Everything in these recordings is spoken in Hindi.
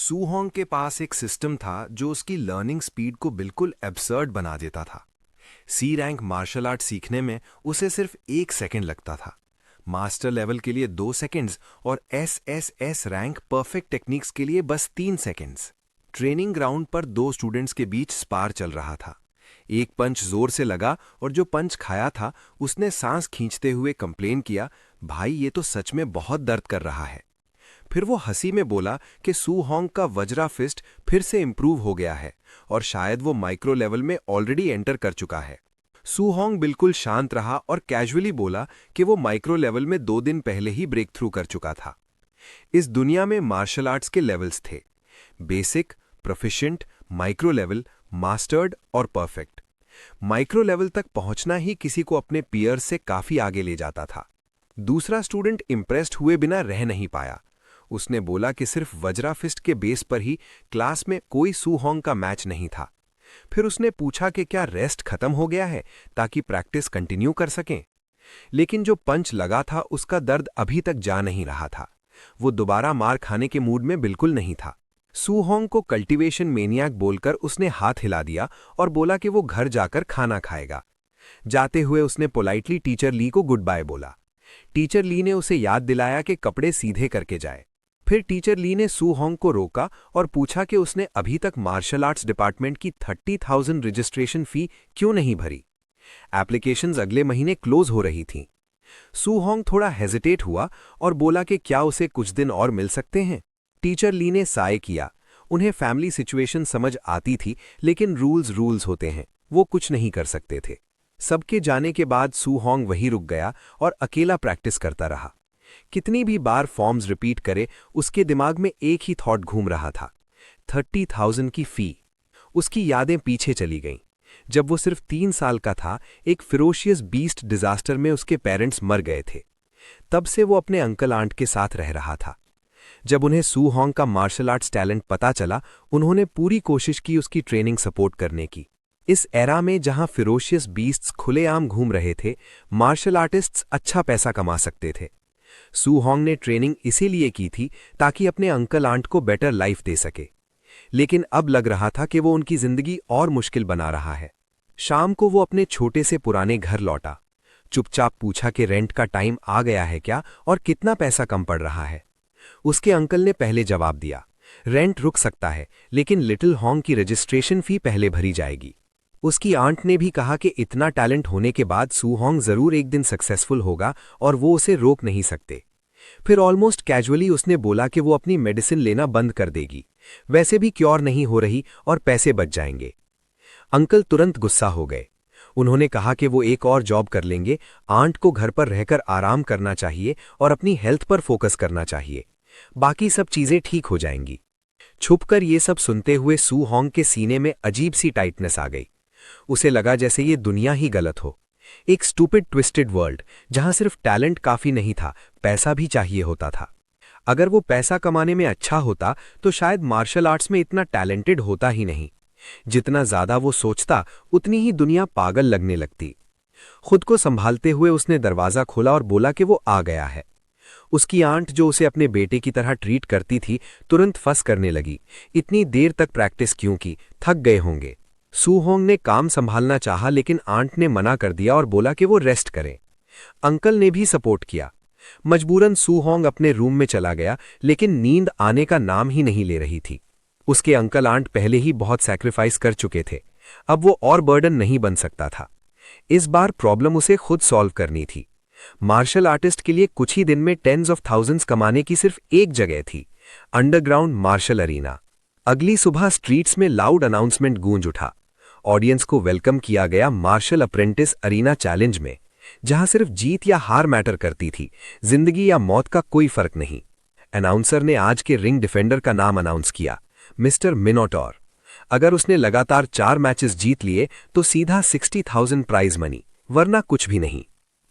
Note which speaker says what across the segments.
Speaker 1: सू होंग के पास एक सिस्टम था जो उसकी लर्निंग स्पीड को बिल्कुल एब्सर्ड बना देता था। सी रैंक मार्शल आर्ट सीखने में उसे सिर्फ 1 सेकंड लगता था, मास्टर लेवल के लिए 2 सेकंड्स और एस रैंक परफेक्ट टेक्निक्स के लिए बस 3 सेकंड्स। ट्रेनिंग ग्राउंड पर दो स्टूडेंट्स के बीच स्पार चल रहा था। एक पंच जोर से लगा और जो पंच खाया था उसने सांस खींचते हुए कंप्लेन किया, भाई ये तो सच में बहुत दर्द कर रहा है। फिर वो हंसी में बोला कि सू होंग का वज्रा फिस्ट फिर से इंप्रूव हो गया है और शायद वो माइक्रो लेवल में ऑलरेडी एंटर कर चुका है। सू होंग बिल्कुल शांत रहा और कैजुअली बोला कि वो माइक्रो लेवल में 2 दिन पहले ही ब्रेक थ्रू कर चुका था। इस दुनिया में मार्शल आर्ट्स के लेवल्स थे: basic, proficient, micro level, mastered और परफेक्ट। माइक्रो लेवल तक पहुंचना ही किसी को अपने पीयर्स से काफी आगे ले जाता था। दूसरा स्टूडेंट इंप्रेस्ड हुए बिना रह नहीं पाया। उसने बोला कि सिर्फ वज्रा फिस्ट के बेस पर ही क्लास में कोई सू होंग का मैच नहीं था। फिर उसने पूछा कि क्या रेस्ट खत्म हो गया है ताकि प्रैक्टिस कंटिन्यू कर सकें। लेकिन जो पंच लगा था उसका दर्द अभी तक जा नहीं रहा था। वो दोबारा मार खाने के मूड में बिल्कुल नहीं था। सू होंग को कल्टीवेशन मेनियाक बोलकर उसने हाथ हिला दिया और बोला कि वो घर जाकर खाना खाएगा। जाते हुए उसने पोलाइटली टीचर ली को गुड बाय बोला। टीचर ली ने उसे याद दिलाया कि कपड़े सीधे करके जाए। फिर टीचर ली ने सू होंग को रोका और पूछा कि उसने अभी तक मार्शल आर्ट्स डिपार्टमेंट की 30,000 रजिस्ट्रेशन फी क्यों नहीं भरी। एप्लीकेशंस अगले महीने क्लोज हो रही थीं। सू होंग थोड़ा हेजिटेट हुआ और बोला कि क्या उसे कुछ दिन और मिल सकते हैं। टीचर ली ने साय किया। उन्हें फैमिली सिचुएशन समझ आती थी, लेकिन रूल्स होते हैं, वो कुछ नहीं कर सकते थे। सबके जाने के बाद सू होंग वहीं रुक गया और अकेला प्रैक्टिस करता रहा। कितनी भी बार फॉर्म्स रिपीट करे, उसके दिमाग में एक ही थॉट घूम रहा था: 30,000 की फी। उसकी यादें पीछे चली गईं। जब वो सिर्फ 3 साल का था, एक फिरोशियस बीस्ट डिजास्टर में उसके पेरेंट्स मर गए थे। तब से वो अपने अंकल आंट के साथ रह रहा था। जब उन्हें सू होंग का मार्शल आर्ट्स टैलेंट पता चला, उन्होंने पूरी कोशिश की उसकी ट्रेनिंग सपोर्ट करने की। इस एरा में जहां फिरोशियस बीस्ट्स खुलेआम घूम रहे थे, मार्शल आर्टिस्ट्स अच्छा पैसा कमा सकते थे। सू होंग ने ट्रेनिंग इसीलिए की थी ताकि अपने अंकल आंट को बेटर लाइफ दे सके। लेकिन अब लग रहा था कि वो उनकी जिंदगी और मुश्किल बना रहा है। शाम को वो अपने छोटे से पुराने घर लौटा। चुपचाप पूछा कि रेंट का टाइम आ गया है क्या और कितना पैसा कम पड़ रहा है। उसके अंकल ने पहले जवाब दिया, रेंट रुक सकता है, लेकिन लिटिल होंग की रजिस्ट्रेशन फी पहले भरी जाएगी। उसकी आंट ने भी कहा कि इतना टैलेंट होने के बाद सू होंग जरूर एक दिन सक्सेसफुल होगा और वो उसे रोक नहीं सकते। फिर ऑलमोस्ट कैजुअली उसने बोला कि वो अपनी मेडिसिन लेना बंद कर देगी, वैसे भी क्योर नहीं हो रही और पैसे बच जाएंगे। अंकल तुरंत गुस्सा हो गए। उन्होंने कहा कि वो एक और जॉब कर लेंगे, आंट को घर पर रहकर आराम करना चाहिए और अपनी हेल्थ पर फोकस करना चाहिए, बाकी सब चीजें ठीक हो जाएंगी। छुपकर ये सब सुनते हुए सू होंग के सीने में अजीब सी टाइटनेस आ गई। उसे लगा जैसे ये दुनिया ही गलत हो, एक स्टूपिड ट्विस्टेड वर्ल्ड जहां सिर्फ टैलेंट काफी नहीं था, पैसा भी चाहिए होता था। अगर वो पैसा कमाने में अच्छा होता तो शायद मार्शल आर्ट्स में इतना टैलेंटेड होता ही नहीं। जितना ज्यादा वो सोचता, उतनी ही दुनिया पागल लगने लगती। खुद को संभालते हुए उसने दरवाजा खोला और बोला कि वो आ गया है। उसकी आंट, जो उसे अपने बेटे की तरह ट्रीट करती थी, तुरंत फंस करने लगी। इतनी देर तक प्रैक्टिस क्यों की, थक गए होंगे। सू होंग ने काम संभालना चाहा, लेकिन आंट ने मना कर दिया और बोला कि वो रेस्ट करें। अंकल ने भी सपोर्ट किया। मजबूरन सू होंग अपने रूम में चला गया, लेकिन नींद आने का नाम ही नहीं ले रही थी। उसके अंकल आंट पहले ही बहुत सैक्रिफाइस कर चुके थे, अब वो और बर्डन नहीं बन सकता था। इस बार प्रॉब्लम उसे खुद सॉल्व करनी थी। मार्शल आर्टिस्ट के लिए कुछ ही दिन में टेंस ऑफ थाउजेंड्स कमाने की सिर्फ एक जगह थी: अंडरग्राउंड मार्शल अरीना। अगली सुबह स्ट्रीट्स में लाउड अनाउंसमेंट गूंज उठा। ऑडियंस को वेलकम किया गया मार्शल अप्रेंटिस अरीना चैलेंज में, जहां सिर्फ जीत या हार मैटर करती थी, जिंदगी या मौत का कोई फर्क नहीं। अनाउंसर ने आज के रिंग डिफेंडर का नाम अनाउंस किया, मिस्टर मिनोटॉर। अगर उसने लगातार 4 मैचेस जीत लिए तो सीधा 60,000 प्राइज मनी, वरना कुछ भी नहीं।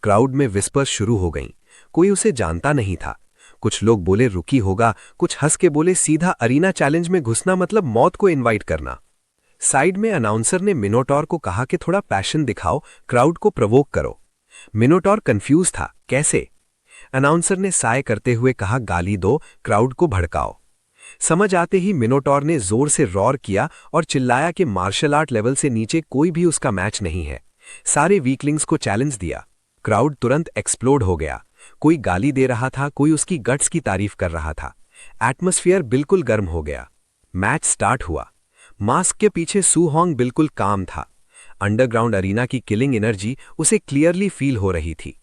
Speaker 1: क्राउड में विस्पर्स शुरू हो गईं। कोई उसे जानता नहीं था। कुछ लोग बोले रुकी होगा, कुछ हंस के बोले सीधा अरीना चैलेंज में घुसना मतलब मौत को इनवाइट करना। साइड में अनाउंसर ने मिनोटॉर को कहा कि थोड़ा पैशन दिखाओ, क्राउड को प्रवोक करो। मिनोटॉर कंफ्यूज था, कैसे? अनाउंसर ने साय करते हुए कहा, गाली दो, क्राउड को भड़काओ। समझ आते ही मिनोटॉर ने जोर से रॉर किया और चिल्लाया कि मार्शल आर्ट लेवल से नीचे कोई भी उसका मैच नहीं है। सारे वीकलिंग्स को चैलेंज दिया। क्राउड तुरंत एक्सप्लोड हो गया। कोई गाली दे रहा था, कोई उसकी गट्स की तारीफ कर रहा था। एटमॉस्फेयर बिल्कुल गर्म हो गया। मैच स्टार्ट हुआ। मास्क के पीछे सू होंग बिल्कुल काम था। अंडरग्राउंड अरीना की किलिंग एनर्जी उसे क्लियरली फील हो रही थी।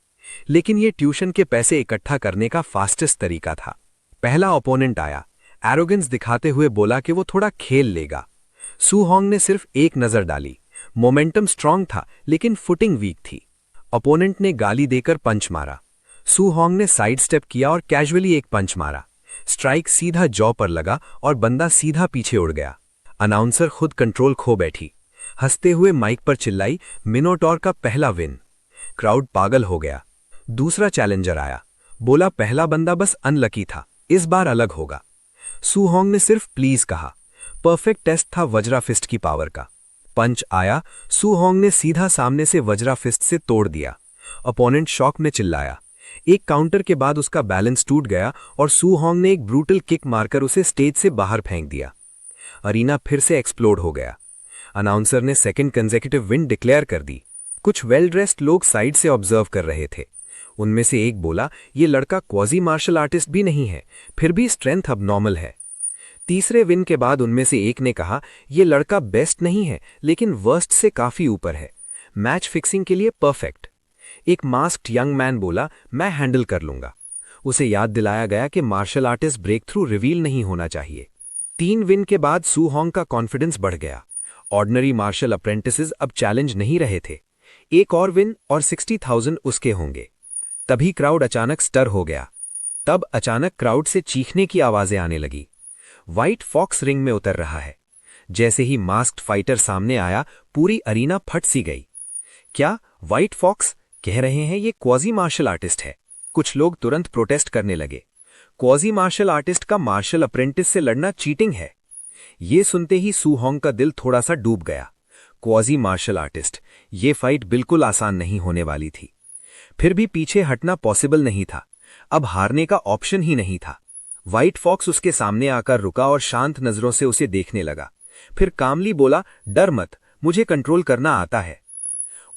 Speaker 1: लेकिन ये ट्यूशन के पैसे इकट्ठा करने का फास्टेस्ट तरीका था। पहला ओपोनेंट आया। एरोगेंस दिखाते हुए बोला कि वो थोड़ा खेल लेगा। सू होंग ने सिर्फ एक नजर डाली। मोमेंटम स्ट्रांग था लेकिन फुटिंग वीक थी। ओपोनेंट ने गाली देकर पंच मारा। सू होंग ने साइड स्टेप किया और कैजुअली एक पंच मारा। स्ट्राइक सीधा जॉ पर लगा और बंदा सीधा पीछे उड़ गया। अनाउंसर खुद कंट्रोल खो बैठी। हंसते हुए माइक पर चिल्लाई, मिनोटॉर का पहला विन। क्राउड पागल हो गया। दूसरा चैलेंजर आया। बोला पहला बंदा बस अनलकी था, इस बार अलग होगा। सू होंग ने सिर्फ प्लीज कहा। परफेक्ट टेस्ट था वज्रा फिस्ट की पावर का। पंच आया। सू होंग ने सीधा सामने से वज्रा फिस्ट से तोड़ दिया। अपोनेंट शॉक में चिल्लाया। एक काउंटर के बाद उसका बैलेंस टूट गया और सू होंग ने एक ब्रूटल किक मारकर उसे स्टेज से बाहर फेंक दिया। अरीना फिर से एक्सप्लोड हो गया। अनाउंसर ने सेकंड कंसेक्यूटिव विन डिक्लेयर कर दी। कुछ वेल ड्रेस्ड लोग साइड से ऑब्जर्व कर रहे थे। उनमें से एक बोला, ये लड़का क्वाजी मार्शल आर्टिस्ट भी नहीं है, फिर भी स्ट्रेंथ अब नॉर्मल है। तीसरे विन के बाद उनमें से एक ने कहा, यह लड़का बेस्ट नहीं है लेकिन वर्स्ट से काफी ऊपर है, मैच फिक्सिंग के लिए परफेक्ट। एक मास्क्ड यंग मैन बोला, मैं हैंडल कर लूंगा। उसे याद दिलाया गया कि martial artist breakthrough reveal नहीं होना चाहिए। 3 विन के बाद सू होंग का कॉन्फिडेंस बढ़ गया। ऑर्डिनरी मार्शल अप्रेंटिसेस अब चैलेंज नहीं रहे थे। एक और विन और 60,000 उसके होंगे। तभी क्राउड अचानक स्टर हो गया। तब अचानक क्राउड से चीखने की आवाजें आने लगी। व्हाइट फॉक्स रिंग में उतर रहा है। जैसे ही मास्क्ड फाइटर सामने आया, पूरी अरीना फट सी गई। क्या व्हाइट फॉक्स? कह रहे हैं ये क्वाजी मार्शल आर्टिस्ट है। कुछ लोग तुरंत प्रोटेस्ट करने लगे। क्वाजी मार्शल आर्टिस्ट का मार्शल अप्रेंटिस से लड़ना चीटिंग है। ये सुनते ही सू होंग का दिल थोड़ा सा डूब गया। क्वाजी मार्शल आर्टिस्ट, ये फाइट बिल्कुल आसान नहीं होने वाली थी। फिर भी पीछे हटना पॉसिबल नहीं था। अब हारने का ऑप्शन ही नहीं था। व्हाइट फॉक्स उसके सामने आकर रुका और शांत नजरों से उसे देखने लगा। फिर कामली बोला, डर मत, मुझे कंट्रोल करना आता है।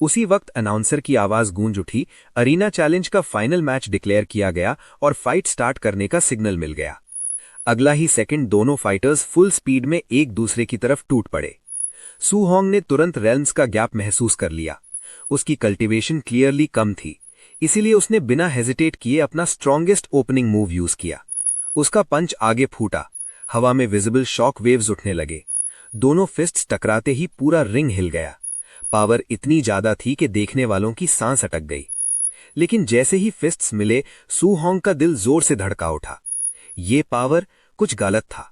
Speaker 1: उसी वक्त अनाउंसर की आवाज गूंज उठी। अरीना चैलेंज का फाइनल मैच डिक्लेयर किया गया और फाइट स्टार्ट करने का सिग्नल मिल गया। अगला ही सेकंड दोनों फाइटर्स फुल स्पीड में एक दूसरे की तरफ टूट पड़े। सू होंग ने तुरंत रेल्म्स का गैप महसूस कर लिया। उसकी कल्टीवेशन क्लियरली कम थी, इसीलिए उसने बिना हेजिटेट किए अपना स्ट्रॉन्गेस्ट ओपनिंग मूव यूज किया। उसका पंच आगे फूटा। हवा में विजिबल शॉक वेव्स उठने लगे। दोनों फिस्ट्स टकराते ही पूरा रिंग हिल गया। पावर इतनी ज्यादा थी कि देखने वालों की सांस अटक गई। लेकिन जैसे ही फिस्ट्स मिले, सू होंग का दिल जोर से धड़का उठा। ये पावर कुछ गलत था।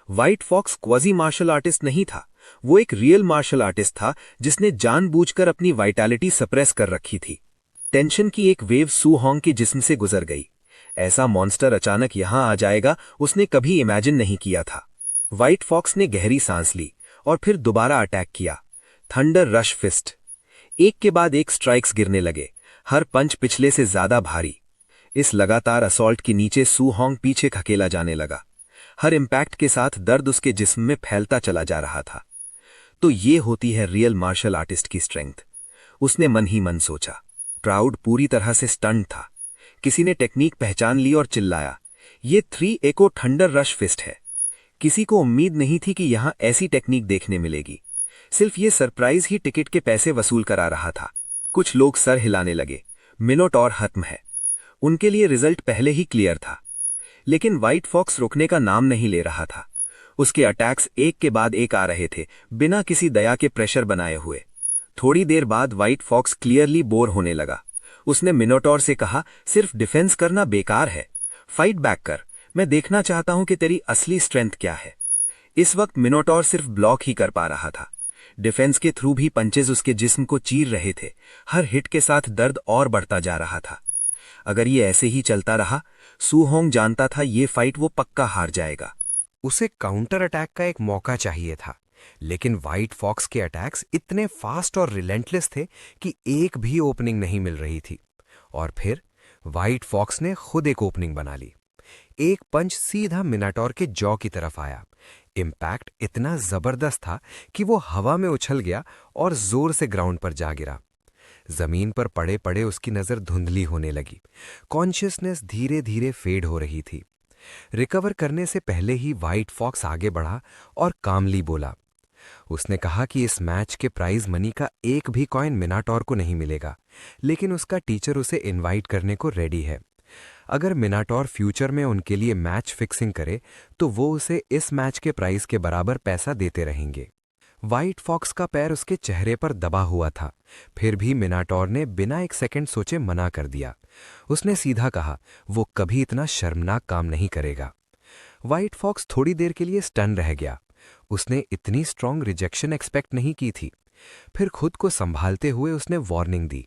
Speaker 1: व्हाइट फॉक्स क्वाजी मार्शल आर्टिस्ट नहीं था, वो एक रियल मार्शल आर्टिस्ट था जिसने जानबूझकर अपनी वाइटैलिटी सप्रेस कर रखी थी। टेंशन की एक वेव सू होंग के जिस्म से गुजर गई। ऐसा मॉन्स्टर अचानक यहां आ जाएगा, उसने कभी इमेजिन नहीं किया था। व्हाइट फॉक्स ने गहरी सांस ली और फिर दोबारा अटैक किया। Thunder rush fist. एक के बाद एक स्ट्राइक्स गिरने लगे, हर पंच पिछले से ज्यादा भारी। इस लगातार असॉल्ट के नीचे सू होंग पीछे खकेला जाने लगा। हर इंपैक्ट के साथ दर्द उसके जिस्म में फैलता चला जा रहा था। तो ये होती है रियल मार्शल आर्टिस्ट की स्ट्रेंथ, उसने मन ही मन सोचा। क्राउड पूरी तरह से स्टन्ड था। किसी ने टेक्निक पहचान ली और चिल्लाया, ये 3 एको थंडर रश फिस्ट है। किसी को उम्मीद नहीं थी कि यहां ऐसी टेक्निक देखने मिलेगी। सिर्फ ये सरप्राइज ही टिकट के पैसे वसूल करा रहा था। कुछ लोग सर हिलाने लगे। मिनोटॉर खत्म है। उनके लिए रिजल्ट पहले ही क्लियर था। लेकिन व्हाइट फॉक्स रुकने का नाम नहीं ले रहा था। उसके अटैक्स एक के बाद एक आ रहे थे, बिना किसी दया के प्रेशर बनाए हुए। थोड़ी देर बाद व्हाइट फॉक्स क्लियरली बोर होने लगा। उसने मिनोटॉर से कहा, सिर्फ डिफेंस करना बेकार है, फाइट बैक कर, मैं देखना चाहता हूं कि तेरी असली स्ट्रेंथ क्या है। इस वक्त मिनोटॉर सिर्फ ब्लॉक ही कर पा रहा था। डिफेंस के थ्रू भी पंचेज उसके जिस्म को चीर रहे थे। हर हिट के साथ दर्द और बढ़ता जा रहा था। अगर ये ऐसे ही चलता रहा, सू होंग जानता था ये फाइट वो पक्का हार जाएगा।
Speaker 2: उसे काउंटर अटैक का एक मौका चाहिए था, लेकिन व्हाइट फॉक्स के अटैक्स इतने फास्ट और रिलेंटलेस थे कि एक भी ओपनिंग नहीं मिल रही थी। और फिर व्हाइट फॉक्स ने खुद एक ओपनिंग बना ली। एक पंच सीधा मिनाटोर के जॉ की तरफ आया। इम्पैक्ट इतना जबरदस्त था कि वो हवा में उछल गया और जोर से ग्राउंड पर जा गिरा। जमीन पर पड़े पड़े उसकी नजर धुंधली होने लगी। कॉन्शियसनेस धीरे धीरे फेड हो रही थी। रिकवर करने से पहले ही व्हाइट फॉक्स आगे बढ़ा और कामली बोला। उसने कहा कि इस मैच के प्राइज मनी का एक भी कॉइन मिनाटोर को नहीं मिलेगा, लेकिन उसका टीचर उसे इनवाइट करने को रेडी है। अगर मिनाटोर फ्यूचर में उनके लिए मैच फिक्सिंग करे तो वो उसे इस मैच के प्राइस के बराबर पैसा देते रहेंगे। व्हाइट फॉक्स का पैर उसके चेहरे पर दबा हुआ था, फिर भी मिनाटोर ने बिना एक सेकंड सोचे मना कर दिया। उसने सीधा कहा, वो कभी इतना शर्मनाक काम नहीं करेगा। व्हाइट फॉक्स थोड़ी देर के लिए स्टन रह गया। उसने इतनी स्ट्रांग रिजेक्शन एक्सपेक्ट नहीं की थी। फिर खुद को संभालते हुए उसने वार्निंग दी,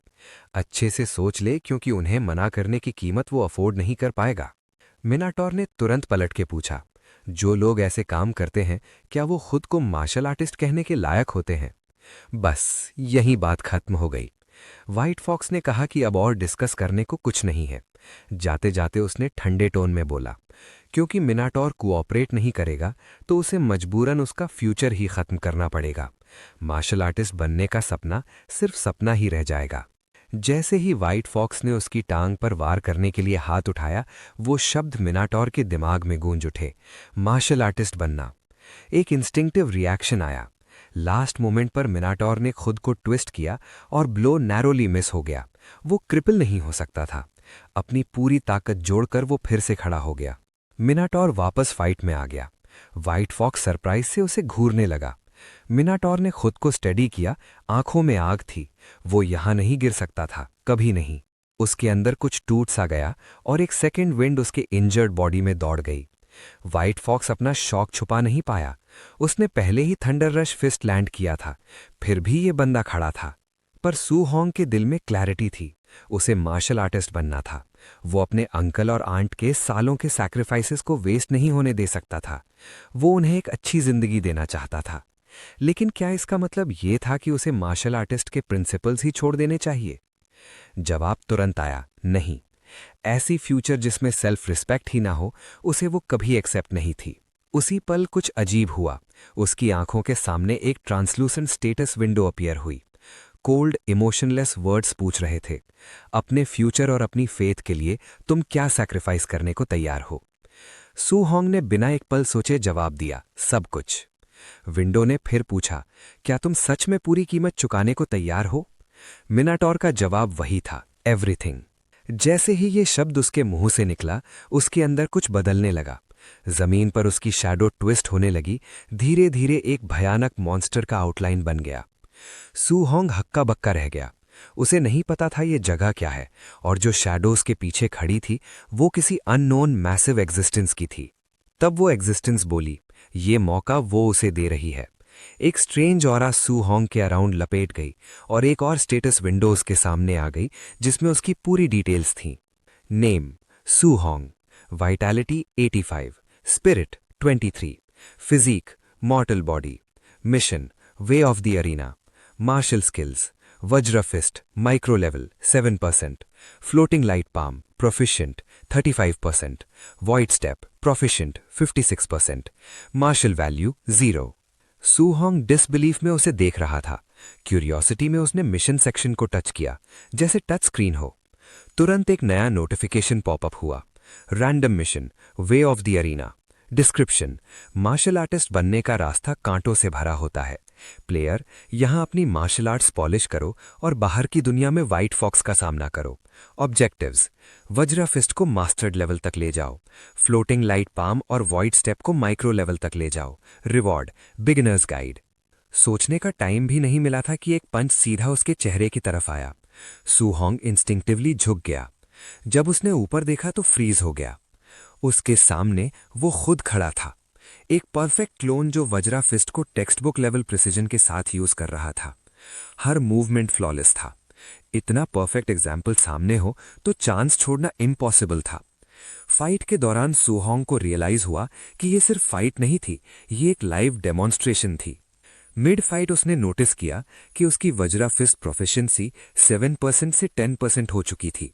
Speaker 2: अच्छे से सोच ले, क्योंकि उन्हें मना करने की कीमत वो अफोर्ड नहीं कर पाएगा। मिनाटोर ने तुरंत पलट के पूछा, जो लोग ऐसे काम करते हैं क्या वो खुद को मार्शल आर्टिस्ट कहने के लायक होते हैं? बस यही बात खत्म हो गई। व्हाइट फॉक्स ने कहा कि अब और डिस्कस करने को कुछ नहीं है। जाते जाते उसने ठंडे टोन में बोला, क्योंकि मिनाटोर कोऑपरेट नहीं करेगा तो उसे मजबूरन उसका फ्यूचर ही खत्म करना पड़ेगा। मार्शल आर्टिस्ट बनने का सपना सिर्फ सपना ही रह जाएगा। जैसे ही व्हाइट फॉक्स ने उसकी टांग पर वार करने के लिए हाथ उठाया, वो शब्द मिनाटोर के दिमाग में गूंज उठे, मार्शल आर्टिस्ट बनना। एक इंस्टिंक्टिव रिएक्शन आया। लास्ट मोमेंट पर मिनाटोर ने खुद को ट्विस्ट किया और ब्लो नैरोली मिस हो गया। वो क्रिपल नहीं हो सकता था। अपनी पूरी ताकत जोड़कर वो फिर से खड़ा हो गया। मिनाटोर वापस फाइट में आ गया। व्हाइट फॉक्स सरप्राइज से उसे घूरने लगा। मिनाटोर ने खुद को स्टेडी किया, आंखों में आग थी। वो यहां नहीं गिर सकता था, कभी नहीं। उसके अंदर कुछ टूट सा गया और एक सेकेंड विंड उसके इंजर्ड बॉडी में दौड़ गई। व्हाइट फॉक्स अपना शॉक छुपा नहीं पाया। उसने पहले ही थंडर रश फिस्ट लैंड किया था, फिर भी ये बंदा खड़ा था। पर सू होंग के दिल में क्लैरिटी थी। उसे मार्शल आर्टिस्ट बनना था। वो अपने अंकल और आंट के सालों के सैक्रिफाइसेस को वेस्ट नहीं होने दे सकता था। वो उन्हें एक अच्छी जिंदगी देना चाहता था। लेकिन क्या इसका मतलब ये था कि उसे मार्शल आर्टिस्ट के प्रिंसिपल्स ही छोड़ देने चाहिए? जवाब तुरंत आया, नहीं। ऐसी फ्यूचर जिसमें सेल्फ रिस्पेक्ट ही ना हो, उसे वो कभी एक्सेप्ट नहीं थी। उसी पल कुछ अजीब हुआ। उसकी आंखों के सामने एक ट्रांसलूसेंट स्टेटस विंडो अपीयर हुई। कोल्ड इमोशनलेस वर्ड्स पूछ रहे थे, अपने फ्यूचर और अपनी फेथ के लिए तुम क्या सैक्रिफाइस करने को तैयार हो? सू होंग ने बिना एक पल सोचे जवाब दिया, सब कुछ। विंडो ने फिर पूछा, क्या तुम सच में पूरी कीमत चुकाने को तैयार हो? मिनाटोर का जवाब वही था, एवरीथिंग। जैसे ही ये शब्द उसके मुंह से निकला, उसके अंदर कुछ बदलने लगा। जमीन पर उसकी शैडो ट्विस्ट होने लगी। धीरे धीरे एक भयानक मॉन्स्टर का आउटलाइन बन गया। सू होंग हक्का बक्का रह गया। उसे नहीं पता था ये जगह क्या है, और जो शैडोज के पीछे खड़ी थी वो किसी अननोन मैसिव एग्जिस्टेंस की थी। तब वो एग्जिस्टेंस बोली, ये मौका वो उसे दे रही है। एक स्ट्रेंज ऑरा सू होंग के अराउंड लपेट गई और एक और स्टेटस विंडोज के सामने आ गई जिसमें उसकी पूरी डिटेल्स थीं। Name Su Hong, vitality 85, spirit 23, physique mortal body, mission way of the arena, martial skills Vajra fist micro level 7%, floating light palm proficient 35%, void step proficient 56%, martial value 0। Su Hong disbelief में उसे देख रहा था। क्यूरियोसिटी में उसने मिशन सेक्शन को टच किया, जैसे टच स्क्रीन हो। तुरंत एक नया नोटिफिकेशन पॉपअप हुआ, random mission way of the arena. Description, martial artist बनने का रास्ता कांटों से भरा होता है। प्लेयर, यहां अपनी मार्शल आर्ट्स पॉलिश करो और बाहर की दुनिया में व्हाइट फॉक्स का सामना करो। ऑब्जेक्टिव्स, वज्र फिस्ट को मास्टर्ड लेवल तक ले जाओ, फ्लोटिंग लाइट पाम और वॉइड स्टेप को माइक्रो लेवल तक ले जाओ। Reward, beginners guide. सोचने का टाइम भी नहीं मिला था कि एक पंच सीधा उसके चेहरे की तरफ आया। सू होंग इंस्टिंक्टिवली झुक गया। जब उसने ऊपर देखा तो फ्रीज हो गया। उसके सामने वो खुद खड़ा था, एक परफेक्ट क्लोन जो वज्रा फिस्ट को टेक्स्ट बुक लेवल प्रिसिजन के साथ यूज कर रहा था। हर मूवमेंट फ्लॉलेस था। इतना परफेक्ट एग्जाम्पल सामने हो तो चांस छोड़ना इम्पॉसिबल था। फाइट के दौरान सू होंग को रियलाइज हुआ कि ये सिर्फ फाइट नहीं थी, ये एक लाइव डेमोन्स्ट्रेशन थी। मिड फाइट उसने नोटिस किया कि उसकी वज्रा फिस्ट प्रोफिशिएंसी 7% से 10% हो चुकी थी।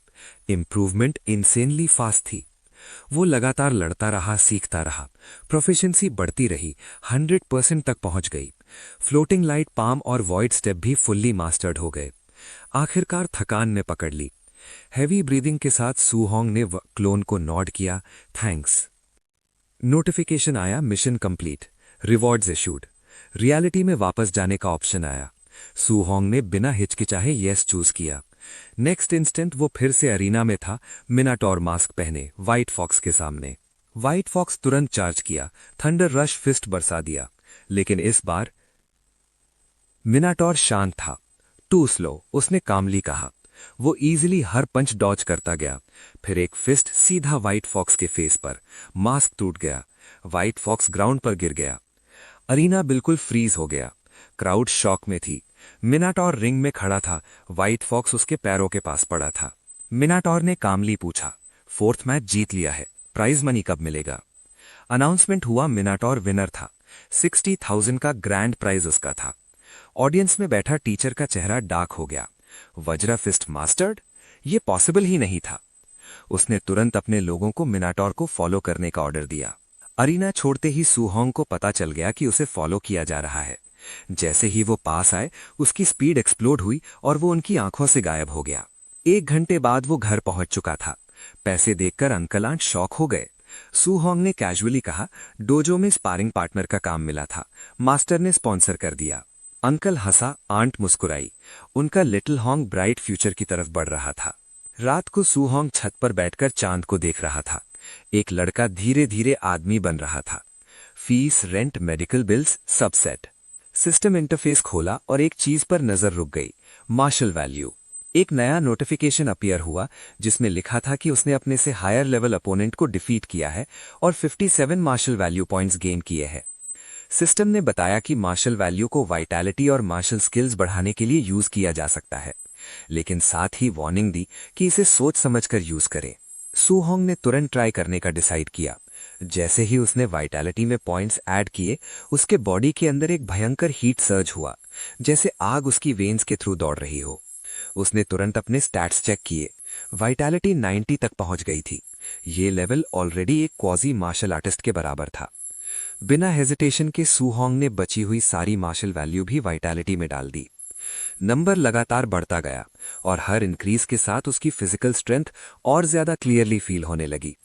Speaker 2: इंप्रूवमेंट इंसेनली फास्ट थी। वो लगातार लड़ता रहा, सीखता रहा। प्रोफिशिएंसी बढ़ती रही, 100% तक पहुंच गई। फ्लोटिंग लाइट, पाम और वॉइड स्टेप भी फुल्ली मास्टर्ड हो गए। आखिरकार थकान ने पकड़ ली। हैवी ब्रीदिंग के साथ सू होंग ने क्लोन को नॉड किया, थैंक्स। नोटिफिकेशन आया, mission complete, rewards issued. Reality में वापस जाने का ऑप्शन आया। सू होंग ने बिना हिचकिचाहे येस चूज किया। नेक्स्ट इंस्टेंट वो फिर से अरीना में था, मिनाटोर मास्क पहने, व्हाइट फॉक्स के सामने। व्हाइट फॉक्स तुरंत चार्ज किया, थंडर रश फिस्ट बरसा दिया। लेकिन इस बार मिनाटोर शांत था। टू स्लो, उसने कामली कहा। वो इजीली हर पंच डॉज करता गया। फिर एक फिस्ट सीधा व्हाइट फॉक्स के फेस पर। मास्क टूट गया। व्हाइट फॉक्स ग्राउंड पर गिर गया। अरीना बिल्कुल फ्रीज हो गया। क्राउड शॉक में थी। मिनाटोर रिंग में खड़ा था, व्हाइट फॉक्स उसके पैरों के पास पड़ा था। मिनाटोर ने कामली पूछा, 4th मैच जीत लिया है, प्राइज मनी कब मिलेगा? अनाउंसमेंट हुआ, मिनाटोर विनर था। 60,000 का ग्रैंड प्राइज उसका था। ऑडियंस में बैठा टीचर का चेहरा डार्क हो गया। Vajra fist mastered? ये पॉसिबल ही नहीं था। उसने तुरंत अपने लोगों को मिनाटोर को फॉलो करने का ऑर्डर दिया। अरीना छोड़ते ही सू होंग को पता चल गया कि उसे फॉलो किया जा रहा है। जैसे ही वो पास आए, उसकी स्पीड एक्सप्लोड हुई और वो उनकी आंखों से गायब हो गया। 1 घंटे बाद वो घर पहुंच चुका था। पैसे देखकर अंकल आंट शॉक हो गए। सू होंग ने कैजुअली कहा, डोजो में स्पारिंग पार्टनर का काम मिला था, मास्टर ने स्पॉन्सर कर दिया। अंकल हंसा, आंट मुस्कुराई। उनका लिटिल होंग ब्राइट फ्यूचर की तरफ बढ़ रहा था। रात को सू होंग छत पर बैठकर चांद को देख रहा था। एक लड़का धीरे धीरे आदमी बन रहा था। फीस, रेंट, मेडिकल बिल्स सब सेट। सिस्टम इंटरफेस खोला और एक चीज पर नजर रुक गई, मार्शल वैल्यू। एक नया नोटिफिकेशन अपीयर हुआ जिसमें लिखा था कि उसने अपने से हायर लेवल अपोनेंट को डिफीट किया है और 57 मार्शल वैल्यू पॉइंट्स गेन किए हैं। सिस्टम ने बताया कि मार्शल वैल्यू को वाइटैलिटी और मार्शल स्किल्स बढ़ाने के लिए यूज किया जा सकता है, लेकिन साथ ही वार्निंग दी कि इसे सोच समझकर यूज करें। सू होंग ने तुरंत ट्राई करने का डिसाइड किया। जैसे ही उसने वाइटैलिटी में पॉइंट्स ऐड किए, उसके बॉडी के अंदर एक भयंकर हीट सर्ज हुआ, जैसे आग उसकी वेन्स के थ्रू दौड़ रही हो। उसने तुरंत अपने स्टैट्स चेक किए। वाइटैलिटी 90 तक पहुंच गई थी। ये लेवल ऑलरेडी एक क्वाजी मार्शल आर्टिस्ट के बराबर था। बिना हेजिटेशन के सू होंग ने बची हुई सारी मार्शल वैल्यू भी वाइटैलिटी में डाल दी। नंबर लगातार बढ़ता गया और हर इंक्रीज के साथ उसकी फिजिकल स्ट्रेंथ और ज्यादा क्लियरली फील होने लगी।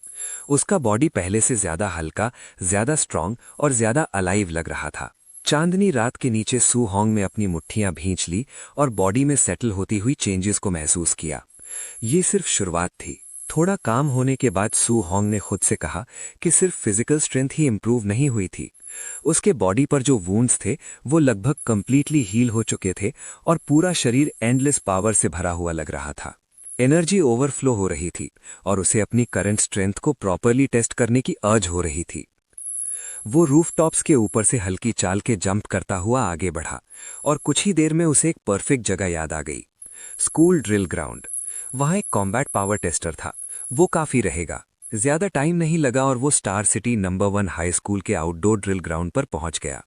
Speaker 2: उसका बॉडी पहले से ज्यादा हल्का, ज्यादा स्ट्रांग और ज्यादा अलाइव लग रहा था। चांदनी रात के नीचे सू होंग ने अपनी मुट्ठियां भींच ली और बॉडी में सेटल होती हुई चेंजेस को महसूस किया। ये सिर्फ शुरुआत थी। थोड़ा काम होने के बाद सू होंग ने खुद से कहा कि सिर्फ फिजिकल स्ट्रेंथ ही इंप्रूव नहीं हुई थी। उसके बॉडी पर जो वुंड्स थे वो लगभग कंप्लीटली हील हो चुके थे और पूरा शरीर एंडलेस पावर से भरा हुआ लग रहा था। एनर्जी ओवरफ्लो हो रही थी और उसे अपनी करंट स्ट्रेंथ को प्रॉपरली टेस्ट करने की अर्ज हो रही थी। वो रूफटॉप्स के ऊपर से हल्की चाल के जंप करता हुआ आगे बढ़ा और कुछ ही देर में उसे एक परफेक्ट जगह याद आ गई, स्कूल ड्रिल ग्राउंड। वहां एक कॉम्बैट पावर टेस्टर था, वो काफी रहेगा। ज्यादा टाइम नहीं लगा और वो star city number 1 high school के आउटडोर ड्रिल ग्राउंड पर पहुंच गया।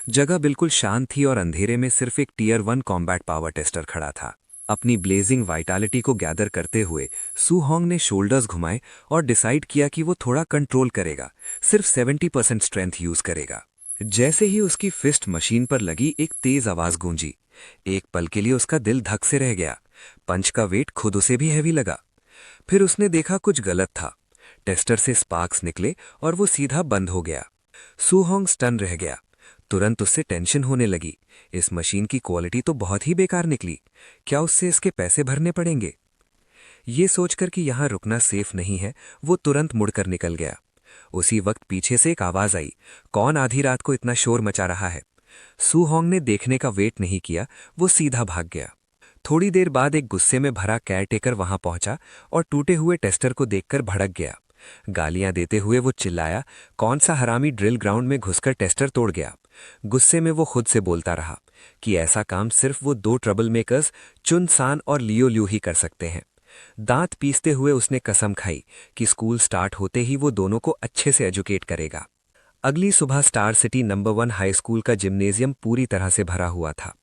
Speaker 2: जगह बिल्कुल शांत थी और अंधेरे में सिर्फ एक टियर 1 कॉम्बैट पावर टेस्टर खड़ा था। अपनी ब्लेजिंग वाइटैलिटी को गैदर करते हुए सू होंग ने शोल्डर्स घुमाए और डिसाइड किया कि वो थोड़ा कंट्रोल करेगा, सिर्फ 70% स्ट्रेंथ यूज करेगा। जैसे ही उसकी फिस्ट मशीन पर लगी, एक तेज आवाज गूंजी। एक पल के लिए उसका दिल धक से रह गया। पंच का वेट खुद उसे भी हैवी लगा। फिर उसने देखा कुछ गलत था। टेस्टर से स्पार्क्स निकले और वो सीधा बंद हो गया। सू होंग स्टन रह गया। तुरंत उससे टेंशन होने लगी। इस मशीन की क्वालिटी तो बहुत ही बेकार निकली। क्या उससे इसके पैसे भरने पड़ेंगे? ये सोचकर कि यहां रुकना सेफ नहीं है, वो तुरंत मुड़कर निकल गया। उसी वक्त पीछे से एक आवाज आई, कौन आधी रात को इतना शोर मचा रहा है? सू होंग ने देखने का वेट नहीं किया, वो सीधा भाग गया। थोड़ी देर बाद एक गुस्से में भरा केयरटेकर वहां पहुंचा और टूटे हुए टेस्टर को देखकर भड़क गया। गालियां देते हुए वो चिल्लाया, कौन सा हरामी ड्रिल ग्राउंड में घुसकर टेस्टर तोड़ गया? गुस्से में वो खुद से बोलता रहा कि ऐसा काम सिर्फ वो 2 ट्रबल मेकर्स, चुन सान और लियो ल्यू ही कर सकते हैं। दांत पीसते हुए उसने कसम खाई कि स्कूल स्टार्ट होते ही वो दोनों को अच्छे से एजुकेट करेगा। अगली सुबह star city number 1 high school का जिम्नेजियम पूरी तरह से भरा हुआ था।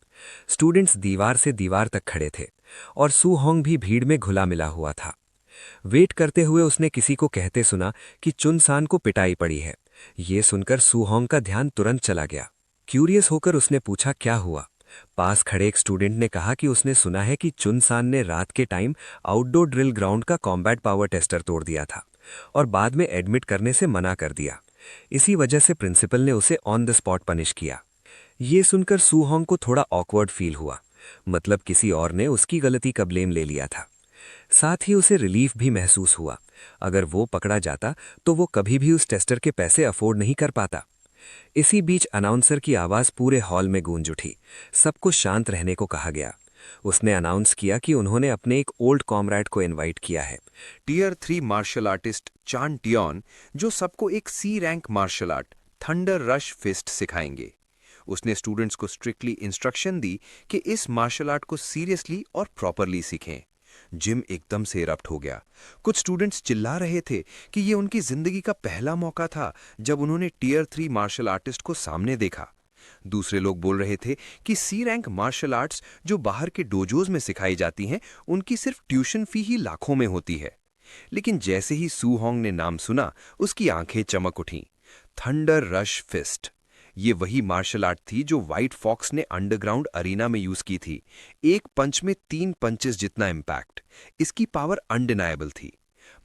Speaker 2: स्टूडेंट्स दीवार से दीवार तक खड़े थे और सू होंग भी भीड़ में घुला मिला हुआ था। वेट करते हुए उसने किसी को कहते सुना कि चुनसान को पिटाई पड़ी है। ये सुनकर सूहोंग का ध्यान तुरंत चला गया। क्यूरियस होकर उसने पूछा क्या हुआ। पास खड़े एक स्टूडेंट ने कहा कि उसने सुना है कि चुनसान ने रात के टाइम आउटडोर ड्रिल ग्राउंड का कॉम्बैट पावर टेस्टर तोड़ दिया था और बाद में एडमिट करने से मना कर दिया। इसी वजह से प्रिंसिपल ने उसे ऑन द स्पॉट पनिश किया। ये सुनकर सूहोंग को थोड़ा ऑकवर्ड फील हुआ, मतलब किसी और ने उसकी गलती का ब्लेम ले लिया था। साथ ही उसे रिलीफ भी महसूस हुआ। अगर वो पकड़ा जाता तो वो कभी भी उस टेस्टर के पैसे अफोर्ड नहीं कर पाता। इसी बीच अनाउंसर की आवाज पूरे हॉल में गूंज उठी। सबको शांत रहने को कहा गया। उसने अनाउंस किया कि उन्होंने अपने एक ओल्ड कॉमरेड को इनवाइट किया है,
Speaker 1: tier 3 martial artist Chan Tiyon, जो सबको एक C rank martial art thunder rush fist सिखाएंगे। उसने स्टूडेंट्स को स्ट्रिक्टली इंस्ट्रक्शन दी कि इस मार्शल आर्ट को सीरियसली और प्रॉपरली सीखें। जिम एकदम से इरप्ट हो गया। कुछ स्टूडेंट्स चिल्ला रहे थे कि ये उनकी जिंदगी का पहला मौका था जब उन्होंने टियर 3 मार्शल आर्टिस्ट को सामने देखा। दूसरे लोग बोल रहे थे कि सी रैंक मार्शल आर्ट्स जो बाहर के डोजोज में सिखाई जाती हैं, उनकी सिर्फ ट्यूशन फी ही लाखों में होती है। लेकिन जैसे ही सूहोंग ने नाम सुना, उसकी आंखें चमक उठीं। थंडर रश फिस्ट, ये वही मार्शल आर्ट थी जो व्हाइट फॉक्स ने अंडरग्राउंड अरीना में यूज की थी। एक पंच में 3 पंचेस जितना इम्पैक्ट। इसकी पावर अनडिनाएबल थी।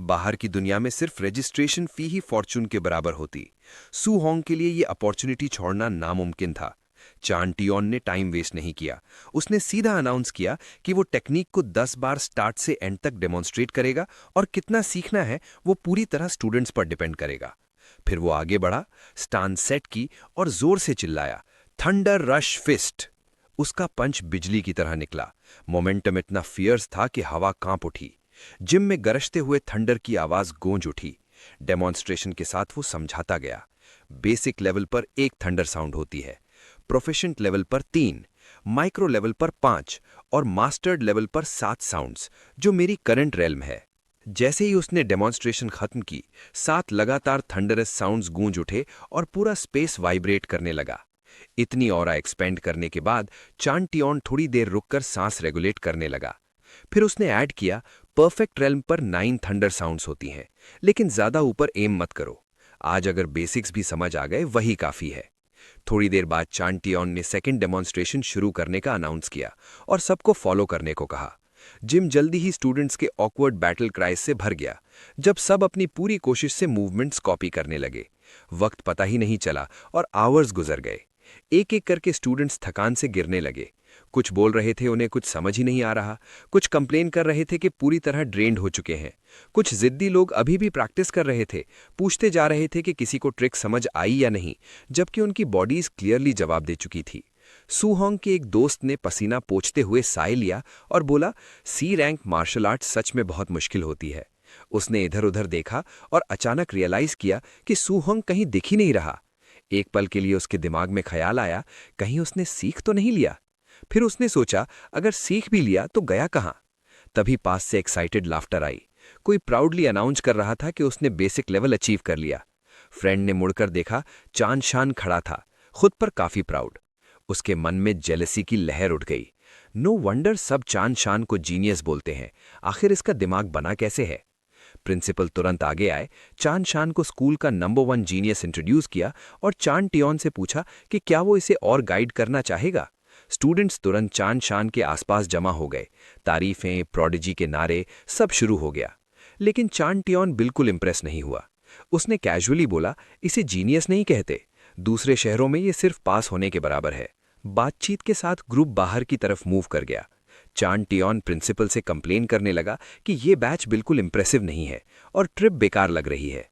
Speaker 1: बाहर की दुनिया में सिर्फ रजिस्ट्रेशन फी ही फॉर्चून के बराबर होती। सूहोंग के लिए ये अपॉर्चुनिटी छोड़ना नामुमकिन था। चान टियोन ने टाइम वेस्ट नहीं किया। उसने सीधा अनाउंस किया कि वो टेक्निक को 10 बार स्टार्ट से एंड तक डेमोन्स्ट्रेट करेगा और कितना सीखना है वो पूरी तरह स्टूडेंट्स पर डिपेंड करेगा। फिर वो आगे बढ़ा, स्टांस सेट की और जोर से चिल्लाया, थंडर रश फिस्ट। उसका पंच बिजली की तरह निकला। मोमेंटम इतना फियर्स था कि हवा कांप उठी। जिम में गरजते हुए थंडर की आवाज गूंज उठी। डेमोन्स्ट्रेशन के साथ वो समझाता गया, बेसिक लेवल पर एक थंडर साउंड होती है, प्रोफेशेंट लेवल पर 3, माइक्रो लेवल पर 5 और मास्टर्ड लेवल पर 7 साउंड्स, जो मेरी करंट रेल्म है। जैसे ही उसने डेमोन्स्ट्रेशन खत्म की, 7 लगातार थंडरस साउंड्स गूंज उठे और पूरा स्पेस वाइब्रेट करने लगा। इतनी ऑरा एक्सपेंड करने के बाद चान टियोन थोड़ी देर रुककर सांस रेगुलेट करने लगा। फिर उसने ऐड किया, परफेक्ट रेल्म पर 9 थंडर साउंड्स होती हैं, लेकिन ज्यादा ऊपर एम मत करो। आज अगर बेसिक्स भी समझ आ गए वही काफी है। थोड़ी देर बाद चान टियोन ने सेकंड डेमोन्स्ट्रेशन शुरू करने का अनाउंस किया और सबको फॉलो करने को कहा। जिम जल्दी ही स्टूडेंट्स के ऑकवर्ड बैटल क्राइज से भर गया, जब सब अपनी पूरी कोशिश से मूवमेंट्स कॉपी करने लगे। वक्त पता ही नहीं चला और आवर्स गुजर गए। एक एक करके स्टूडेंट्स थकान से गिरने लगे। कुछ बोल रहे थे उन्हें कुछ समझ ही नहीं आ रहा, कुछ कंप्लेन कर रहे थे कि पूरी तरह ड्रेन्ड हो चुके हैं। कुछ जिद्दी लोग अभी भी प्रैक्टिस कर रहे थे, पूछते जा रहे थे कि किसी को ट्रिक समझ आई या नहीं, जबकि उनकी बॉडीज क्लियरली जवाब दे चुकी थी। सूहोंग के एक दोस्त ने पसीना पोंछते हुए साय लिया और बोला, सी रैंक मार्शल आर्ट सच में बहुत मुश्किल होती है। उसने इधर उधर देखा और अचानक रियलाइज किया कि सूहोंग कहीं दिख ही नहीं रहा। एक पल के लिए उसके दिमाग में ख्याल आया, कहीं उसने सीख तो नहीं लिया। फिर उसने सोचा, अगर सीख भी लिया तो गया कहां। तभी पास से एक्साइटेड लाफ्टर आई। कोई प्राउडली अनाउंस कर रहा था कि उसने बेसिक लेवल अचीव कर लिया। फ्रेंड ने मुड़कर देखा, चान शान खड़ा था, खुद पर काफी प्राउड। उसके मन में जेलसी की लहर उठ गई। नो वंडर सब चान शान को जीनियस बोलते हैं, आखिर इसका दिमाग बना कैसे है। प्रिंसिपल तुरंत आगे आए, चान शान को स्कूल का नंबर 1 जीनियस इंट्रोड्यूस किया और चान टियोन से पूछा कि क्या वो इसे और गाइड करना चाहेगा। स्टूडेंट्स तुरंत चान शान के आसपास जमा हो गए। तारीफें, प्रोडिजी के नारे, सब शुरू हो गया। लेकिन चान टियोन बिल्कुल इंप्रेस नहीं हुआ। उसने कैजुअली बोला, इसे जीनियस नहीं कहते, दूसरे शहरों में ये सिर्फ पास होने के बराबर है। बातचीत के साथ ग्रुप बाहर की तरफ मूव कर गया। चान टियोन प्रिंसिपल से कंप्लेन करने लगा कि ये बैच बिल्कुल इंप्रेसिव नहीं है और ट्रिप बेकार लग रही है।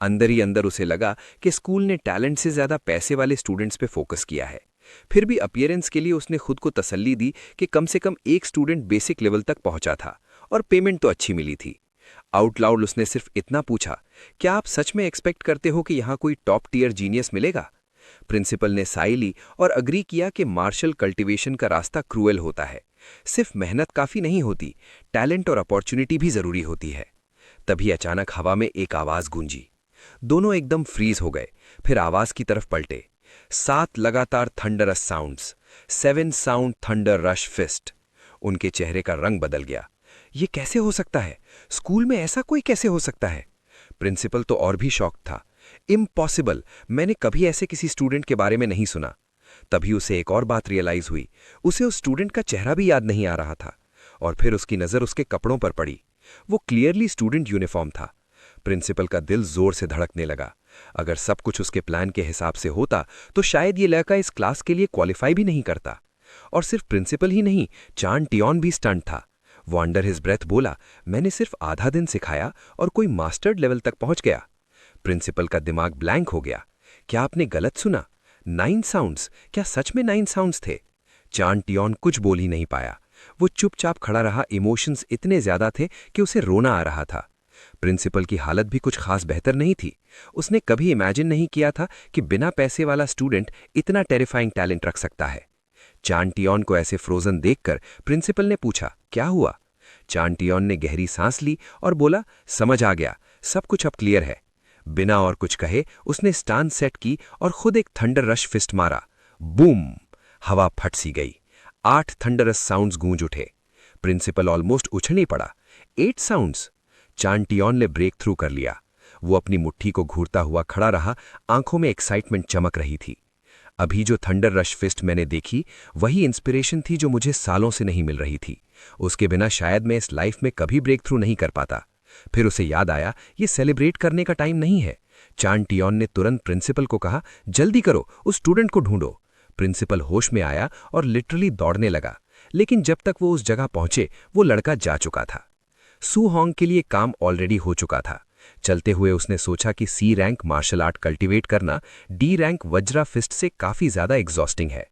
Speaker 1: अंदर ही अंदर उसे लगा कि स्कूल ने टैलेंट से ज्यादा पैसे वाले स्टूडेंट्स पे फोकस किया है। फिर भी अपीयरेंस के लिए उसने खुद को तसल्ली दी कि कम से कम एक स्टूडेंट बेसिक लेवल तक पहुंचा था और पेमेंट तो अच्छी मिली थी। आउट लाउड उसने सिर्फ इतना पूछा, क्या आप सच में एक्सपेक्ट करते हो कि यहाँ कोई टॉप टियर जीनियस मिलेगा। प्रिंसिपल ने साई ली और अग्री किया कि मार्शल कल्टीवेशन का रास्ता क्रूएल होता है। सिर्फ मेहनत काफी नहीं होती, टैलेंट और अपॉर्चुनिटी भी जरूरी होती है। तभी अचानक हवा में एक आवाज गूंजी। दोनों एकदम फ्रीज हो गए, फिर आवाज की तरफ पलटे। 7 लगातार thunderous sounds, 7 sound thunder rush fist. उनके चेहरे का रंग बदल गया।
Speaker 2: ये कैसे हो सकता है? स्कूल में ऐसा कोई कैसे हो सकता है? प्रिंसिपल तो और भी शॉक्ड था। इम्पॉसिबल, मैंने कभी ऐसे किसी स्टूडेंट के बारे में नहीं सुना। तभी उसे एक और बात रियलाइज हुई। उसे उस स्टूडेंट का चेहरा भी याद नहीं आ रहा था। और फिर उसकी नजर उसके कपड़ों पर पड़ी। वो क्लियरली स्टूडेंट यूनिफॉर्म था। प्रिंसिपल का दिल जोर से धड़कने लगा। अगर सब कुछ उसके प्लान के हिसाब से होता तो शायद ये लड़का इस क्लास के लिए क्वालिफाई भी नहीं करता। और सिर्फ प्रिंसिपल ही नहीं, चान टियोन भी स्टंट था। वो अंडर हिज ब्रेथ बोला, मैंने सिर्फ आधा दिन सिखाया और कोई मास्टर्ड लेवल तक पहुंच गया। प्रिंसिपल का दिमाग ब्लैंक हो गया। क्या आपने गलत सुना? 9 साउंड्स? क्या सच में 9 साउंड्स थे? चान टियोन कुछ बोल ही नहीं पाया। वो चुपचाप खड़ा रहा। इमोशंस इतने ज्यादा थे कि उसे रोना आ रहा था। प्रिंसिपल की हालत भी कुछ खास बेहतर नहीं थी। उसने कभी इमेजिन नहीं किया था कि बिना पैसे वाला स्टूडेंट इतना टेरिफाइंग टैलेंट रख सकता है। चान टियोन को ऐसे फ्रोजन देखकर प्रिंसिपल ने पूछा, क्या हुआ? चान टियोन ने गहरी सांस ली और बोला, समझ आ गया, सब कुछ अब क्लियर है। बिना और कुछ कहे उसने स्टांस सेट की और खुद एक थंडर रश फिस्ट मारा। बूम! हवा फट सी गई। 8 थंडरस साउंड्स गूंज उठे। प्रिंसिपल ऑलमोस्ट उछल ही पड़ा। 8 साउंड्स! चान टियोन ने ब्रेक थ्रू कर लिया। वो अपनी मुट्ठी को घूरता हुआ खड़ा रहा। आंखों में एक्साइटमेंट चमक रही थी। अभी जो थंडर रश फिस्ट मैंने देखी, वही इंस्पिरेशन थी जो मुझे सालों से नहीं मिल रही थी। उसके बिना शायद मैं इस लाइफ में कभी ब्रेक थ्रू नहीं कर पाता। फिर उसे याद आया, ये सेलिब्रेट करने का टाइम नहीं है। चान टियोन ने तुरंत प्रिंसिपल को कहा, जल्दी करो, उस स्टूडेंट को ढूंढो। प्रिंसिपल होश में आया और लिटरली दौड़ने लगा। लेकिन जब तक वो उस जगह पहुंचे, वो लड़का जा चुका था। सू होंग के लिए काम ऑलरेडी हो चुका था। चलते हुए उसने सोचा कि C rank martial art cultivate करना डी रैंक वज्रा फिस्ट से काफी ज्यादा एग्जॉस्टिंग है।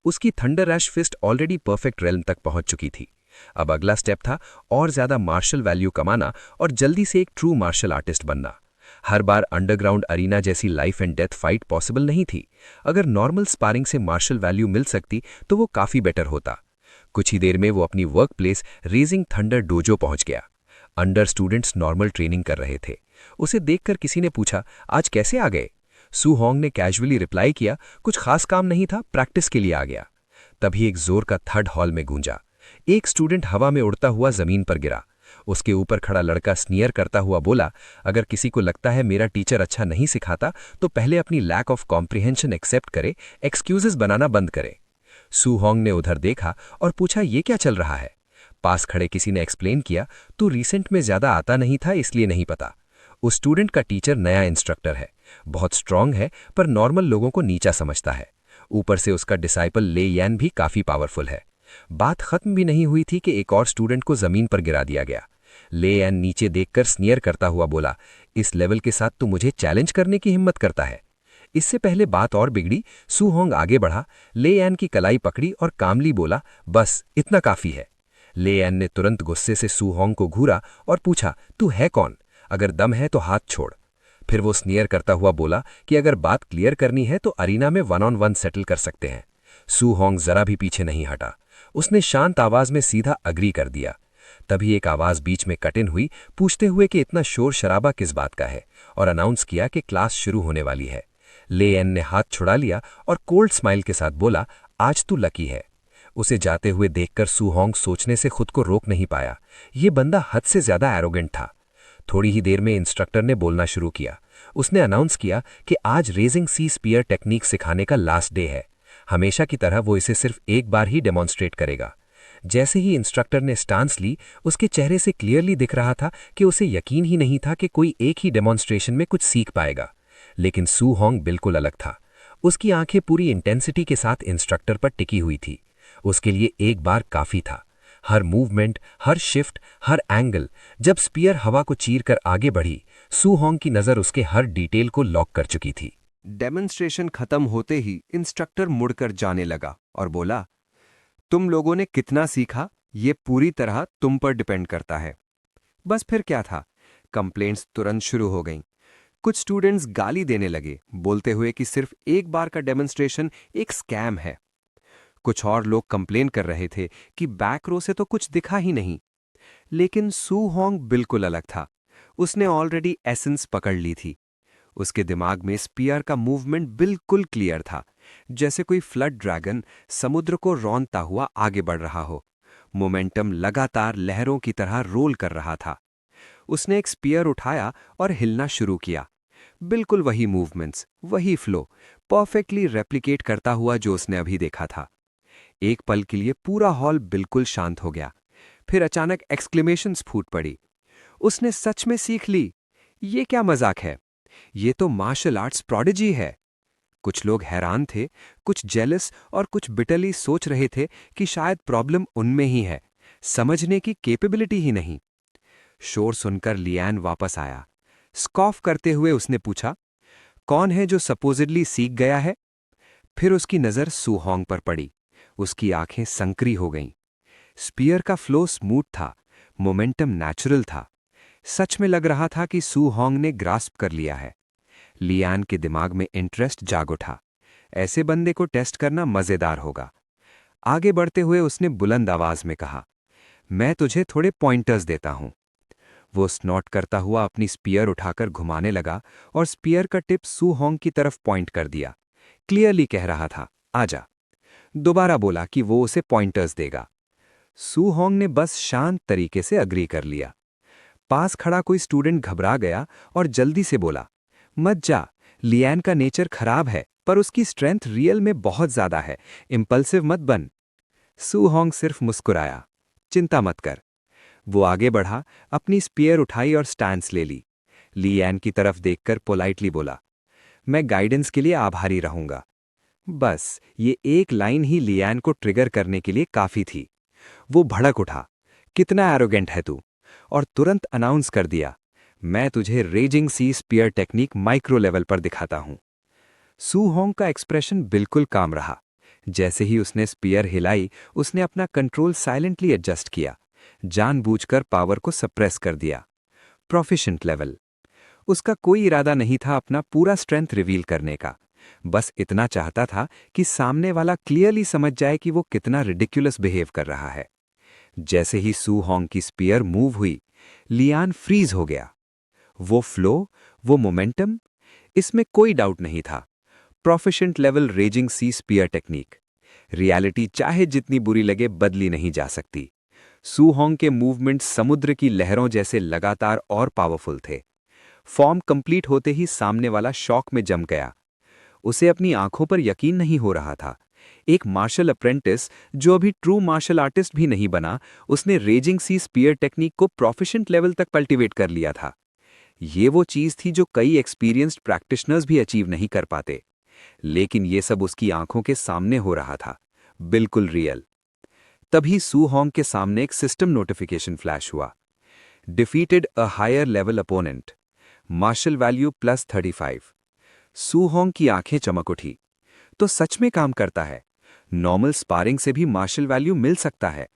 Speaker 2: उसकी thunder rush fist already perfect realm तक पहुंच चुकी थी। अब अगला स्टेप था और ज्यादा मार्शल वैल्यू कमाना और जल्दी से एक ट्रू मार्शल आर्टिस्ट बनना। हर बार अंडरग्राउंड अरीना जैसी life and death fight possible नहीं थी। अगर नॉर्मल स्पारिंग से मार्शल वैल्यू मिल सकती तो वो काफी बेटर होता। कुछ ही देर में वो अपनी work place raising thunder dojo पहुंच गया। अंडर स्टूडेंट्स नॉर्मल ट्रेनिंग कर रहे थे। उसे देखकर किसी ने पूछा, आज कैसे आ गए? सू होंग ने कैजुअली रिप्लाई किया, कुछ खास काम नहीं था, प्रैक्टिस के लिए आ गया। तभी एक जोर का थर्ड हॉल में गूंजा। एक स्टूडेंट हवा में उड़ता हुआ जमीन पर गिरा। उसके ऊपर खड़ा लड़का स्नियर करता हुआ बोला, अगर किसी को लगता है मेरा टीचर अच्छा नहीं सिखाता तो पहले अपनी लैक ऑफ कॉम्प्रिहेंशन एक्सेप्ट करे, एक्सक्यूजेस बनाना बंद करे। सू होंग ने उधर देखा और पूछा, ये क्या चल रहा है? पास खड़े किसी ने एक्सप्लेन किया, तू रिसेंट में ज्यादा आता नहीं था इसलिए नहीं पता। उस स्टूडेंट का टीचर नया इंस्ट्रक्टर है, बहुत स्ट्रांग है पर नॉर्मल लोगों को नीचा समझता है। ऊपर से उसका डिसाइपल ले यान भी काफी पावरफुल है। बात खत्म भी नहीं हुई थी कि एक और स्टूडेंट को जमीन पर गिरा दिया गया। ले यान नीचे देखकर स्नियर करता हुआ बोला, इस लेवल के साथ तू मुझे चैलेंज करने की हिम्मत करता है? इससे पहले बात और बिगड़ी। सू होंग आगे बढ़ा, ले यान की कलाई पकड़ी और कामली बोला, बस इतना काफी है। ले यान ने तुरंत गुस्से से सू होंग को घूरा और पूछा, तू है कौन? अगर दम है तो हाथ छोड़। फिर वो स्नियर करता हुआ बोला कि अगर बात क्लियर करनी है तो अरीना में 1-on-1 सेटल कर सकते हैं। सू होंग जरा भी पीछे नहीं हटा। उसने शांत आवाज में सीधा अग्री कर दिया। तभी एक आवाज बीच में कट इन हुई, पूछते हुए कि इतना शोर शराबा किस बात का है, और अनाउंस किया कि क्लास शुरू होने वाली है। ले एन ने हाथ छुड़ा लिया और कोल्ड स्माइल के साथ बोला, आज तू लकी है। उसे जाते हुए देखकर सू होंग सोचने से खुद को रोक नहीं पाया। ये बंदा हद से ज्यादा एरोगेंट था। थोड़ी ही देर में इंस्ट्रक्टर ने बोलना शुरू किया। उसने अनाउंस किया कि आज रेजिंग सी स्पीयर टेक्निक सिखाने का लास्ट डे है। हमेशा की तरह वो इसे सिर्फ एक बार ही डेमोन्स्ट्रेट करेगा। जैसे ही इंस्ट्रक्टर ने स्टांस ली, उसके चेहरे से क्लियरली दिख रहा था कि उसे यकीन ही नहीं था कि कोई एक ही डेमोन्स्ट्रेशन में कुछ सीख पाएगा। लेकिन सू होंग बिल्कुल अलग था। उसकी आंखें पूरी इंटेंसिटी के साथ इंस्ट्रक्टर पर टिकी हुई थी। उसके लिए एक बार काफी था। हर मूवमेंट, हर शिफ्ट, हर एंगल। जब स्पीयर हवा को चीर कर आगे बढ़ी, सू होंग की नजर उसके हर डिटेल को लॉक कर चुकी थी।
Speaker 1: डेमोन्स्ट्रेशन खत्म होते ही इंस्ट्रक्टर मुड़कर जाने लगा और बोला, तुम लोगों ने कितना सीखा ये पूरी तरह तुम पर डिपेंड करता है। बस फिर क्या था, कंप्लेंट्स तुरंत शुरू हो गईं। कुछ स्टूडेंट्स गाली देने लगे, बोलते हुए कि सिर्फ एक बार का डेमोन्स्ट्रेशन एक स्कैम है। कुछ और लोग कंप्लेन कर रहे थे कि बैक रो से तो कुछ दिखा ही नहीं। लेकिन सू होंग बिल्कुल अलग था। उसने ऑलरेडी एसेंस पकड़ ली थी। उसके दिमाग में स्पीयर का मूवमेंट बिल्कुल क्लियर था, जैसे कोई फ्लड ड्रैगन समुद्र को रौंदता हुआ आगे बढ़ रहा हो।
Speaker 2: मोमेंटम लगातार लहरों की तरह रोल कर रहा था। उसने एक स्पीयर उठाया और हिलना शुरू किया। बिल्कुल वही मूवमेंट्स, वही फ्लो, परफेक्टली रेप्लिकेट करता हुआ जो उसने अभी देखा था। एक पल के लिए पूरा हॉल बिल्कुल शांत हो गया। फिर अचानक एक्सक्लेमेशंस फूट पड़ी। उसने सच में सीख ली। ये क्या मजाक है? ये तो मार्शल आर्ट्स प्रोडिजी है। कुछ लोग हैरान थे, कुछ जेलस और कुछ बिटरली सोच रहे थे कि शायद प्रॉब्लम उनमें ही है, समझने की कैपेबिलिटी ही नहीं। शोर सुनकर लियान वापस आया। स्कॉफ करते हुए उसने पूछा, कौन है जो सपोजिडली सीख गया है? फिर उसकी नजर सू होंग पर पड़ी। उसकी आंखें संकरी हो गईं। स्पीयर का फ्लो स्मूथ था, मोमेंटम नेचुरल था। सच में लग रहा था कि सू होंग ने ग्रास्प कर लिया है। लियान के दिमाग में इंटरेस्ट जाग उठा। ऐसे बंदे को टेस्ट करना मजेदार होगा। आगे बढ़ते हुए उसने बुलंद आवाज में कहा, मैं तुझे थोड़े पॉइंटर्स देता हूं। वो स्नॉट करता हुआ अपनी स्पीयर उठाकर घुमाने लगा और स्पीयर का टिप सू होंग की तरफ पॉइंट कर दिया। क्लियरली कह रहा था, आजा। दोबारा बोला कि वो उसे पॉइंटर्स देगा। सू होंग ने बस शांत तरीके से अग्री कर लिया। पास खड़ा कोई स्टूडेंट घबरा गया और जल्दी से बोला, मत जा, लियान का नेचर खराब है पर उसकी स्ट्रेंथ रियल में बहुत ज्यादा है, इंपल्सिव मत बन। सू होंग सिर्फ मुस्कुराया, चिंता मत कर। वो आगे बढ़ा, अपनी स्पीयर उठाई और स्टैंस ले ली। लियान की तरफ देखकर पोलाइटली बोला, मैं गाइडेंस के लिए आभारी रहूंगा। बस ये एक लाइन ही लियान को ट्रिगर करने के लिए काफी थी। वो भड़क उठा, कितना एरोगेंट है तू, और तुरंत अनाउंस कर दिया, मैं तुझे raising sea spear technique micro level पर दिखाता हूं। सू होंग का एक्सप्रेशन बिल्कुल काम रहा। जैसे ही उसने स्पीयर हिलाई, उसने अपना कंट्रोल साइलेंटली एडजस्ट किया, जानबूझकर पावर को सप्रेस कर दिया। Proficient level. उसका कोई इरादा नहीं था अपना पूरा स्ट्रेंथ रिवील करने का। बस इतना चाहता था कि सामने वाला क्लियरली समझ जाए कि वो कितना रिडिकुलस बिहेव कर रहा है। जैसे ही सू होंग की स्पीयर मूव हुई, लियान फ्रीज हो गया। वो फ्लो, वो मोमेंटम, इसमें कोई डाउट नहीं था। Proficient level raising sea spear technique. Reality चाहे जितनी बुरी लगे बदली नहीं जा सकती। सू होंग के मूवमेंट समुद्र की लहरों जैसे लगातार और पावरफुल थे। फॉर्म कंप्लीट होते ही सामने वाला शॉक में जम गया। उसे अपनी आंखों पर यकीन नहीं हो रहा था। एक मार्शल अप्रेंटिस जो अभी ट्रू मार्शल आर्टिस्ट भी नहीं बना, उसने रेजिंग सी स्पीयर टेक्निक को प्रोफिशिएंट लेवल तक कल्टीवेट कर लिया था। ये वो चीज थी जो कई एक्सपीरियंस्ड प्रैक्टिशनर्स भी अचीव नहीं कर पाते। लेकिन ये सब उसकी आंखों के सामने हो रहा था, बिल्कुल रियल। तभी सू होंग के सामने एक सिस्टम नोटिफिकेशन फ्लैश हुआ। Defeated a higher level opponent, martial value +35। Su Hong की आंखें चमक उठी। तो सच में काम करता है। नॉर्मल स्पारिंग से भी मार्शल वैल्यू मिल सकता है।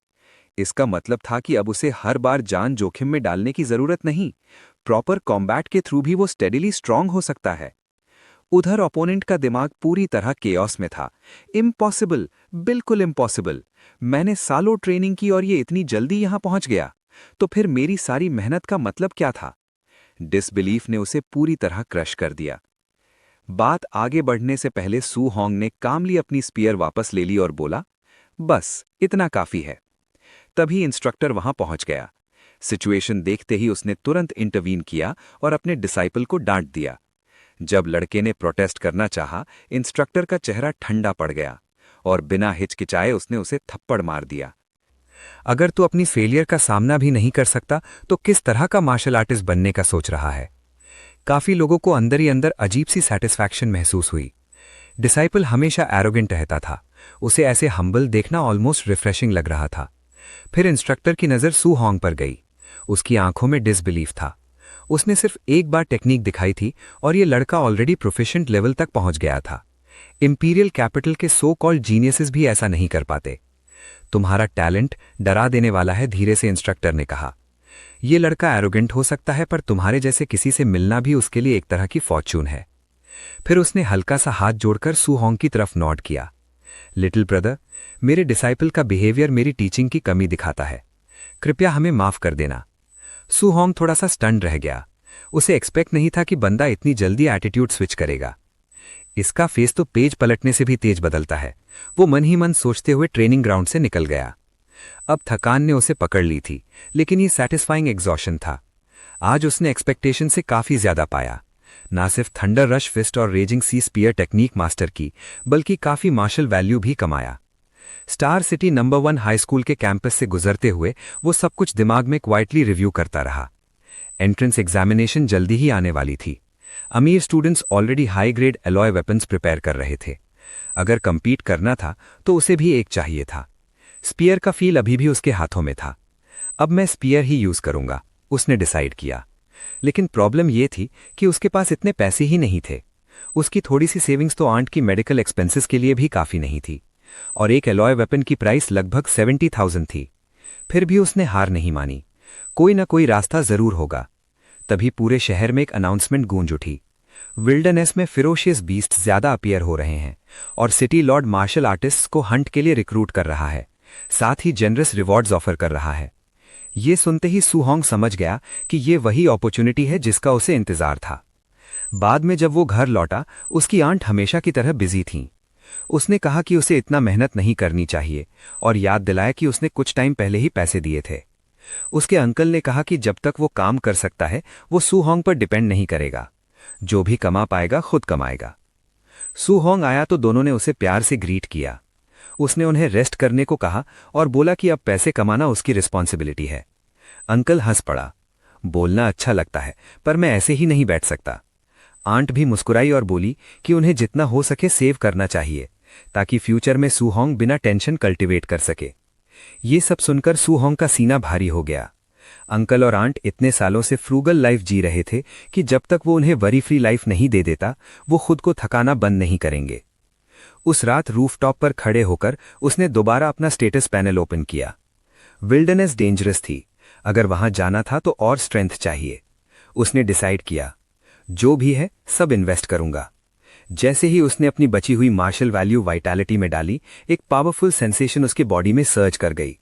Speaker 2: इसका मतलब था कि अब उसे हर बार जान जोखिम में डालने की जरूरत नहीं। प्रॉपर कॉम्बैट के थ्रू भी वो स्टेडिली स्ट्रांग हो सकता है। उधर ओपोनेंट का दिमाग पूरी तरह केओस में था। इम्पॉसिबल, बिल्कुल इम्पॉसिबल। मैंने सालों ट्रेनिंग की और ये इतनी जल्दी यहां पहुंच गया। तो फिर मेरी सारी मेहनत का मतलब क्या था? डिसबिलीफ ने उसे पूरी तरह क्रश कर दिया। बात आगे बढ़ने से पहले सू होंग ने कामली अपनी स्पीयर वापस ले ली और बोला, बस इतना काफी है। तभी इंस्ट्रक्टर वहां पहुंच गया। सिचुएशन देखते ही उसने तुरंत इंटरवीन किया और अपने डिसाइपल को डांट दिया। जब लड़के ने प्रोटेस्ट करना चाहा, इंस्ट्रक्टर का चेहरा ठंडा पड़ गया और बिना हिचकिचाए उसने उसे थप्पड़ मार दिया। अगर तू अपनी फेलियर का सामना भी नहीं कर सकता तो किस तरह का मार्शल आर्टिस्ट बनने का सोच रहा है? काफी लोगों को अंदर ही अंदर अजीब सी सेटिस्फैक्शन महसूस हुई। डिसाइपल हमेशा एरोगेंट रहता था। उसे ऐसे हम्बल देखना ऑलमोस्ट रिफ्रेशिंग लग रहा था। फिर इंस्ट्रक्टर की नजर सू होंग पर गई। उसकी आंखों में डिसबिलीफ था। उसने सिर्फ एक बार टेक्निक दिखाई थी और ये लड़का ऑलरेडी प्रोफिशिएंट लेवल तक पहुंच गया था। इंपीरियल कैपिटल के सो कॉल्ड जीनियसेस भी ऐसा नहीं कर पाते। तुम्हारा टैलेंट डरा देने वाला है, धीरे से इंस्ट्रक्टर ने कहा। ये लड़का एरोगेंट हो सकता है पर तुम्हारे जैसे किसी से मिलना भी उसके लिए एक तरह की फॉर्च्यून है। फिर उसने हल्का सा हाथ जोड़कर सू होंग की तरफ नॉड किया। लिटिल ब्रदर, मेरे डिसाइपल का बिहेवियर मेरी टीचिंग की कमी दिखाता है। कृपया हमें माफ कर देना। सू होंग थोड़ा सा स्टन्ड रह गया। उसे एक्सपेक्ट नहीं था कि बंदा इतनी जल्दी एटीट्यूड स्विच करेगा। इसका फेस तो पेज पलटने से भी तेज बदलता है। वो मन ही मन सोचते हुए ट्रेनिंग ग्राउंड से निकल गया। अब थकान ने उसे पकड़ ली थी, लेकिन ये सैटिस्फाइंग एग्जॉशन था। आज उसने एक्सपेक्टेशन से काफ़ी ज़्यादा पाया। ना सिर्फ थंडर रश फिस्ट और raising sea spear technique master की, बल्कि काफ़ी मार्शल वैल्यू भी कमाया। Star city number 1 high school के कैंपस से गुजरते हुए वो सब कुछ दिमाग में क्वाइटली रिव्यू करता रहा। एंट्रेंस एग्जामिनेशन जल्दी ही आने वाली थी। अमीर students already high grade alloy weapons prepare कर रहे थे। अगर कंपीट करना था तो उसे भी एक चाहिए था। स्पीयर का फील अभी भी उसके हाथों में था। अब मैं स्पीयर ही यूज करूंगा, उसने डिसाइड किया। लेकिन प्रॉब्लम यह थी कि उसके पास इतने पैसे ही नहीं थे। उसकी थोड़ी सी सेविंग्स तो आंट की मेडिकल एक्सपेंसेस के लिए भी काफ़ी नहीं थी, और एक एलॉय वेपन की प्राइस लगभग 70,000 थी। फिर भी उसने हार नहीं मानी। कोई ना कोई रास्ता जरूर होगा। तभी पूरे शहर में एक अनाउंसमेंट गूंज उठी। विल्डरनेस में फिरोशियस बीस्ट ज्यादा अपीयर हो रहे हैं और सिटी लॉर्ड मार्शल आर्टिस्ट्स को हंट के लिए रिक्रूट कर रहा है, साथ ही जेनरस रिवॉर्ड्स ऑफर कर रहा है। ये सुनते ही सू होंग समझ गया कि ये वही अपॉर्चुनिटी है जिसका उसे इंतजार था। बाद में जब वो घर लौटा, उसकी आंट हमेशा की तरह बिजी थीं। उसने कहा कि उसे इतना मेहनत नहीं करनी चाहिए और याद दिलाया कि उसने कुछ टाइम पहले ही पैसे दिए थे। उसके अंकल ने कहा कि जब तक वो काम कर सकता है वो सू होंग पर डिपेंड नहीं करेगा। जो भी कमा पाएगा खुद कमाएगा। सू होंग आया तो दोनों ने उसे प्यार से ग्रीट किया। उसने उन्हें रेस्ट करने को कहा और बोला कि अब पैसे कमाना उसकी रिस्पॉन्सिबिलिटी है। अंकल हंस पड़ा। बोलना अच्छा लगता है, पर मैं ऐसे ही नहीं बैठ सकता। आंट भी मुस्कुराई और बोली कि उन्हें जितना हो सके सेव करना चाहिए, ताकि फ्यूचर में सू होंग बिना टेंशन कल्टिवेट कर सके। ये सब सुनकर सू होंग का सीना भारी हो गया। अंकल और आंट इतने सालों से फ्रूगल लाइफ जी रहे थे कि जब तक वो उन्हें वरी फ्री लाइफ नहीं दे देता, वो खुद को थकाना बंद नहीं करेंगे। उस रात रूफटॉप पर खड़े होकर उसने दोबारा अपना स्टेटस पैनल ओपन किया। विल्डरनेस डेंजरस थी। अगर वहां जाना था तो और स्ट्रेंथ चाहिए। उसने डिसाइड किया, जो भी है सब इन्वेस्ट करूंगा। जैसे ही उसने अपनी बची हुई मार्शल वैल्यू वाइटैलिटी में डाली, एक पावरफुल सेंसेशन उसके बॉडी में सर्ज कर गई।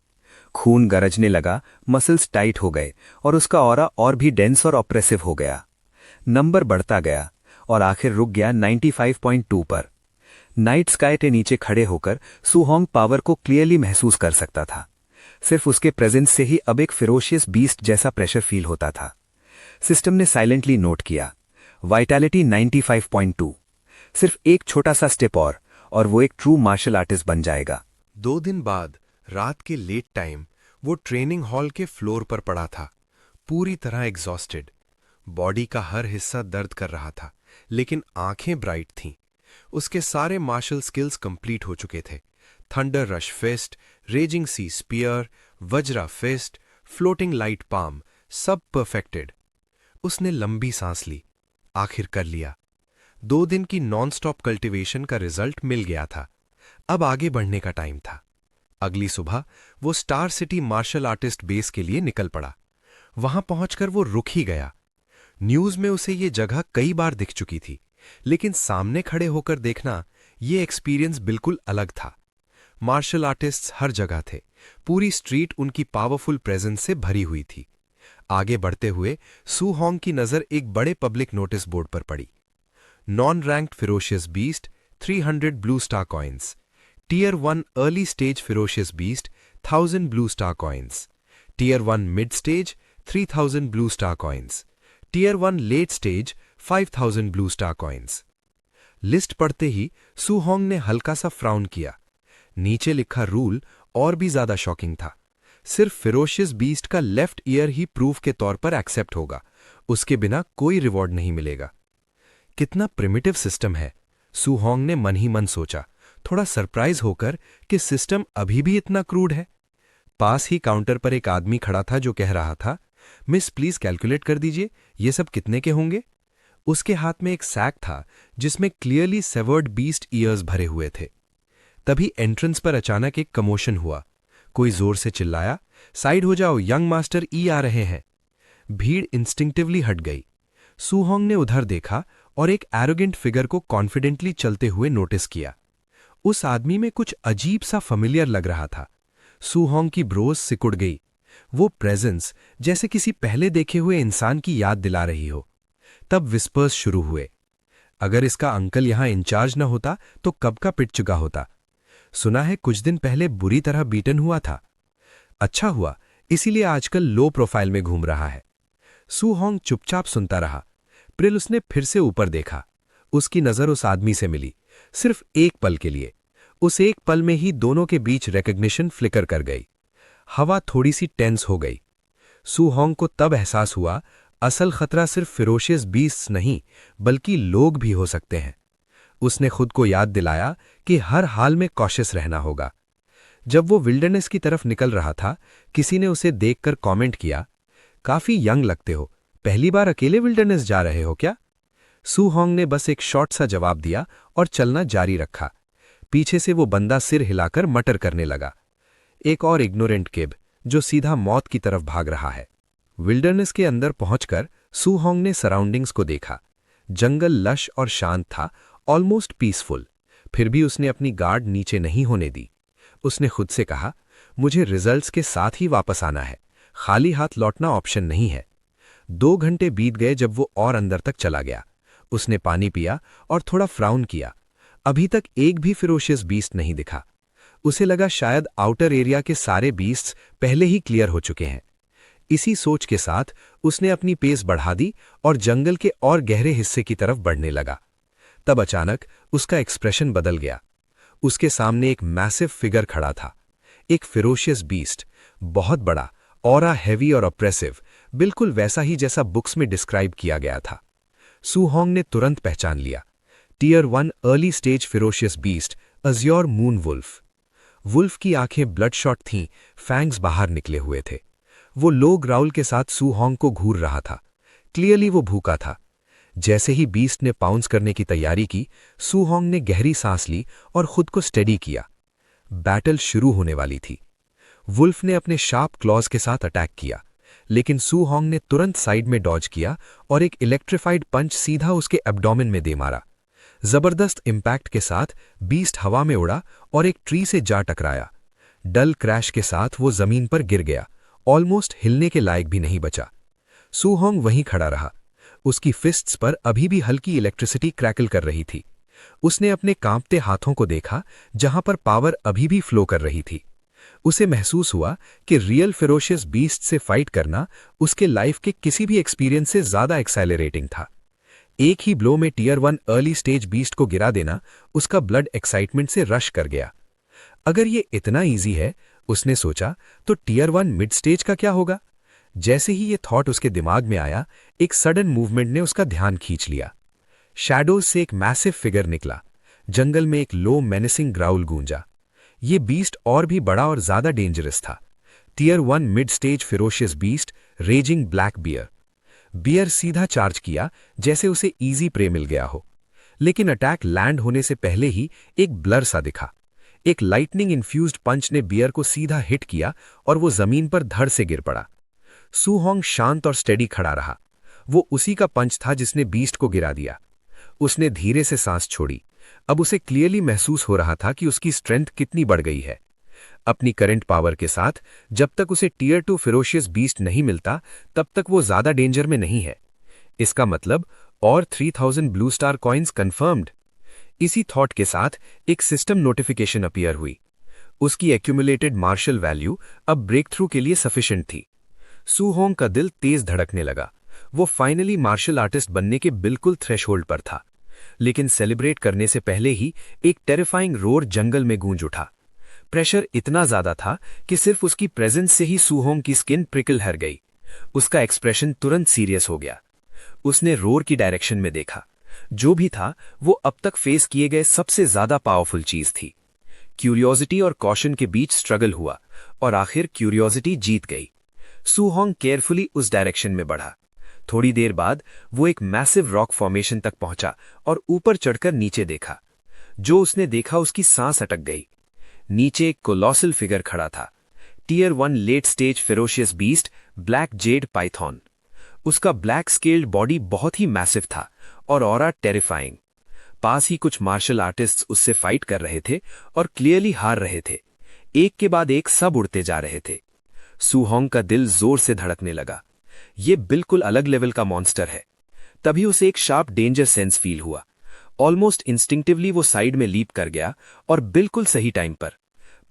Speaker 2: खून गरजने लगा, मसल्स टाइट हो गए और उसका ऑरा और भी डेंस और ऑप्रेसिव हो गया। नंबर बढ़ता गया और आखिर रुक गया 95.2 पर। नाइट स्काई के नीचे खड़े होकर सू होंग पावर को क्लियरली महसूस कर सकता था। सिर्फ उसके प्रेजेंस से ही अब एक फिरोशियस बीस्ट जैसा प्रेशर फील होता था। सिस्टम ने साइलेंटली नोट किया, वाइटैलिटी 95.2। सिर्फ एक छोटा सा स्टेप और वो एक ट्रू मार्शल आर्टिस्ट बन जाएगा।
Speaker 1: 2 दिन बाद रात के लेट टाइम वो ट्रेनिंग हॉल के फ्लोर पर पड़ा था, पूरी तरह एग्जॉस्टेड। बॉडी का हर हिस्सा दर्द कर रहा था, लेकिन आंखें ब्राइट थीं। उसके सारे मार्शल स्किल्स कंप्लीट हो चुके थे। Thunder rush fist, raging sea spear, Vajra fist, floating light palm, सब परफेक्टेड। उसने लंबी सांस ली। आखिर कर लिया। 2 दिन की नॉनस्टॉप कल्टीवेशन का रिजल्ट मिल गया था। अब आगे बढ़ने का टाइम था। अगली सुबह वो star city martial artist base के लिए निकल पड़ा। वहां पहुंचकर वो रुक ही गया। न्यूज में उसे ये जगह कई बार दिख चुकी थी, लेकिन सामने खड़े होकर देखना ये एक्सपीरियंस बिल्कुल अलग था। मार्शल आर्टिस्ट्स हर जगह थे। पूरी स्ट्रीट उनकी पावरफुल प्रेजेंस से भरी हुई थी। आगे बढ़ते हुए सू होंग की नजर एक बड़े पब्लिक नोटिस बोर्ड पर पड़ी। Non ranked ferocious beast 300 blue star coins. Tier 1 early stage ferocious beast 1000 blue star coins. Tier 1 mid stage 3000 blue star coins. Tier 1 late stage 5000 blue star coins. List पढ़ते ही सू होंग ने हल्का सा फ्राउन किया। नीचे लिखा रूल और भी ज्यादा शॉकिंग था। सिर्फ फिरोशियस बीस्ट का लेफ्ट ईयर ही प्रूफ के तौर पर एक्सेप्ट होगा, उसके बिना कोई रिवॉर्ड नहीं मिलेगा। कितना प्रिमिटिव सिस्टम है, सू होंग ने मन ही मन सोचा, थोड़ा सरप्राइज होकर कि सिस्टम अभी भी इतना क्रूड है। पास ही काउंटर पर एक आदमी खड़ा था जो कह रहा था, मिस प्लीज कैलकुलेट कर दीजिए, ये सब कितने के होंगे। उसके हाथ में एक सैक था जिसमें क्लियरली सेवर्ड बीस्ट ईयर्स भरे हुए थे। तभी एंट्रेंस पर अचानक एक कमोशन हुआ। कोई जोर से चिल्लाया, साइड हो जाओ, यंग मास्टर ई आ रहे हैं। भीड़ इंस्टिंक्टिवली हट गई। सू होंग ने उधर देखा और एक एरोगेंट फिगर को कॉन्फिडेंटली चलते हुए नोटिस किया। उस आदमी में कुछ अजीब सा फेमिलियर लग रहा था। सू होंग की ब्रोज सिकुड़ गई। वो प्रेजेंस जैसे किसी पहले देखे हुए इंसान की याद दिला रही हो। तब विस्पर्स शुरू हुए। अगर इसका अंकल यहां इंचार्ज न होता तो कब का पिट चुका होता। सुना है कुछ दिन पहले बुरी तरह बीटन हुआ था।
Speaker 2: अच्छा हुआ, इसीलिए आजकल लो प्रोफाइल में घूम रहा है। सू होंग चुपचाप सुनता रहा। प्रिल उसने फिर से ऊपर देखा। उसकी नजर उस आदमी से मिली, सिर्फ एक पल के लिए। उस एक पल में ही दोनों के बीच रिकग्निशन फ्लिकर कर गई। हवा थोड़ी सी टेंस हो गई। सू होंग को तब एहसास हुआ, असल खतरा सिर्फ फिरोशियस बीस्ट्स नहीं, बल्कि लोग भी हो सकते हैं। उसने खुद को याद दिलाया कि हर हाल में कॉशियस रहना होगा। जब वो विल्डरनेस की तरफ निकल रहा था, किसी ने उसे देखकर कमेंट किया, काफी यंग लगते हो, पहली बार अकेले विल्डरनेस जा रहे हो क्या? सू होंग ने बस एक शॉर्ट सा जवाब दिया और चलना जारी रखा। पीछे से वो बंदा सिर हिलाकर मटर करने लगा। एक और इग्नोरेंट किड जो सीधा मौत की तरफ भाग रहा है। विल्डरनेस के अंदर पहुंचकर सू होंग ने सराउंडिंग्स को देखा। जंगल लश और शांत था, ऑलमोस्ट पीसफुल। फिर भी उसने अपनी गार्ड नीचे नहीं होने दी। उसने खुद से कहा, मुझे रिजल्ट्स के साथ ही वापस आना है, खाली हाथ लौटना ऑप्शन नहीं है। 2 घंटे बीत गए जब वो और अंदर तक चला गया। उसने पानी पिया और थोड़ा फ्राउन किया। अभी तक एक भी फिरोशियस बीस्ट नहीं दिखा। उसे लगा शायद आउटर एरिया के सारे बीस्ट्स पहले ही क्लियर हो चुके हैं। इसी सोच के साथ उसने अपनी पेस बढ़ा दी और जंगल के और गहरे हिस्से की तरफ बढ़ने लगा। तब अचानक उसका एक्सप्रेशन बदल गया। उसके सामने एक मैसिव फिगर खड़ा था, एक फिरोशियस बीस्ट, बहुत बड़ा, ऑरा हैवी और ऑप्रेसिव, बिल्कुल वैसा ही जैसा बुक्स में डिस्क्राइब किया गया था। सू होंग ने तुरंत पहचान लिया, tier 1 early stage ferocious beast, azure moon wolf. Wolf की आंखें ब्लडशॉट थीं, फैंग्स बाहर निकले हुए थे। वो लो ग्राउल के साथ सू होंग को घूर रहा था। क्लियरली वो भूखा था। जैसे ही बीस्ट ने पाउंस करने की तैयारी की, सू होंग ने गहरी सांस ली और खुद को स्टेडी किया। बैटल शुरू होने वाली थी। वुल्फ ने अपने शार्प क्लॉज के साथ अटैक किया, लेकिन सू होंग ने तुरंत साइड में डॉज किया और एक इलेक्ट्रिफाइड पंच सीधा उसके एब्डोमेन में दे मारा। जबरदस्त इंपैक्ट के साथ बीस्ट हवा में उड़ा और एक ट्री से जा टकराया। डल क्रैश के साथ वो जमीन पर गिर गया, ऑलमोस्ट हिलने के लायक भी नहीं बचा। सू होंग वहीं खड़ा रहा। उसकी फिस्ट्स पर अभी भी हल्की इलेक्ट्रिसिटी क्रैकल कर रही थी। उसने अपने कांपते हाथों को देखा, जहां पर पावर अभी भी फ्लो कर रही थी। उसे महसूस हुआ कि रियल फेरोशियस बीस्ट से फाइट करना उसके लाइफ के किसी भी एक्सपीरियंस से ज्यादा एक्साइलरेटिंग था। एक ही ब्लो में टियर 1 अर्ली स्टेज बीस्ट को गिरा देना उसका ब्लड एक्साइटमेंट से रश कर गया। अगर ये इतना इजी है, उसने सोचा, तो टियर 1 मिड स्टेज का क्या होगा? जैसे ही ये थॉट उसके दिमाग में आया, एक सडन मूवमेंट ने उसका ध्यान खींच लिया। शैडोज से एक मैसिव फिगर निकला। जंगल में एक लो मेनेसिंग ग्राउल गूंजा। ये बीस्ट और भी बड़ा और ज्यादा डेंजरस था। Tier 1 mid stage ferocious beast, raging black bear. Bear सीधा चार्ज किया, जैसे उसे इजी प्रे मिल गया हो। लेकिन अटैक लैंड होने से पहले ही एक ब्लर सा दिखा। एक लाइटनिंग इन्फ्यूज्ड पंच ने बियर को सीधा हिट किया और वो जमीन पर धड़ से गिर पड़ा। सू होंग शांत और स्टेडी खड़ा रहा। वो उसी का पंच था जिसने बीस्ट को गिरा दिया। उसने धीरे से सांस छोड़ी। अब उसे क्लियरली महसूस हो रहा था कि उसकी स्ट्रेंथ कितनी बढ़ गई है। अपनी करंट पावर के साथ जब तक उसे टियर 2 फिरोशियस बीस्ट नहीं मिलता, तब तक वो ज्यादा डेंजर में नहीं है। इसका मतलब और 3000 ब्लू स्टार कॉइन्स कंफर्म्ड। इसी थॉट के साथ एक सिस्टम नोटिफिकेशन अपीयर हुई। उसकी एक्यूमुलेटेड मार्शल वैल्यू अब ब्रेक थ्रू के लिए सफिशिएंट थी। सू होंग का दिल तेज धड़कने लगा। वो फाइनली मार्शल आर्टिस्ट बनने के बिल्कुल थ्रेशोल्ड पर था। लेकिन सेलिब्रेट करने से पहले ही एक टेरिफाइंग रोर जंगल में गूंज उठा। प्रेशर इतना ज्यादा था कि सिर्फ उसकी प्रेजेंस से ही सू होंग की स्किन प्रिकल हर गई। उसका एक्सप्रेशन तुरंत सीरियस हो गया। उसने रोर की डायरेक्शन में देखा। जो भी था, वो अब तक फेस किए गए सबसे ज्यादा पावरफुल चीज थी। क्यूरियोसिटी और कॉशन के बीच स्ट्रगल हुआ और आखिर क्यूरियोसिटी जीत गई। सू होंग केयरफुली उस डायरेक्शन में बढ़ा। थोड़ी देर बाद वो एक मैसिव रॉक फॉर्मेशन तक पहुंचा और ऊपर चढ़कर नीचे देखा। जो उसने देखा, उसकी सांस अटक गई। नीचे एक कोलोसल फिगर खड़ा था, tier 1 late stage ferocious beast, black jade python. उसका ब्लैक स्केल्ड बॉडी बहुत ही मैसिव था और ऑरा टेरिफाइंग। पास ही कुछ मार्शल आर्टिस्ट्स उससे फाइट कर रहे थे और क्लियरली हार रहे थे। एक के बाद एक सब उड़ते जा रहे थे। सू होंग का दिल जोर से धड़कने लगा। ये बिल्कुल अलग लेवल का मॉन्स्टर है। तभी उसे एक शार्प डेंजर सेंस फील हुआ। ऑलमोस्ट इंस्टिंक्टिवली वो साइड में लीप कर गया और बिल्कुल सही टाइम पर।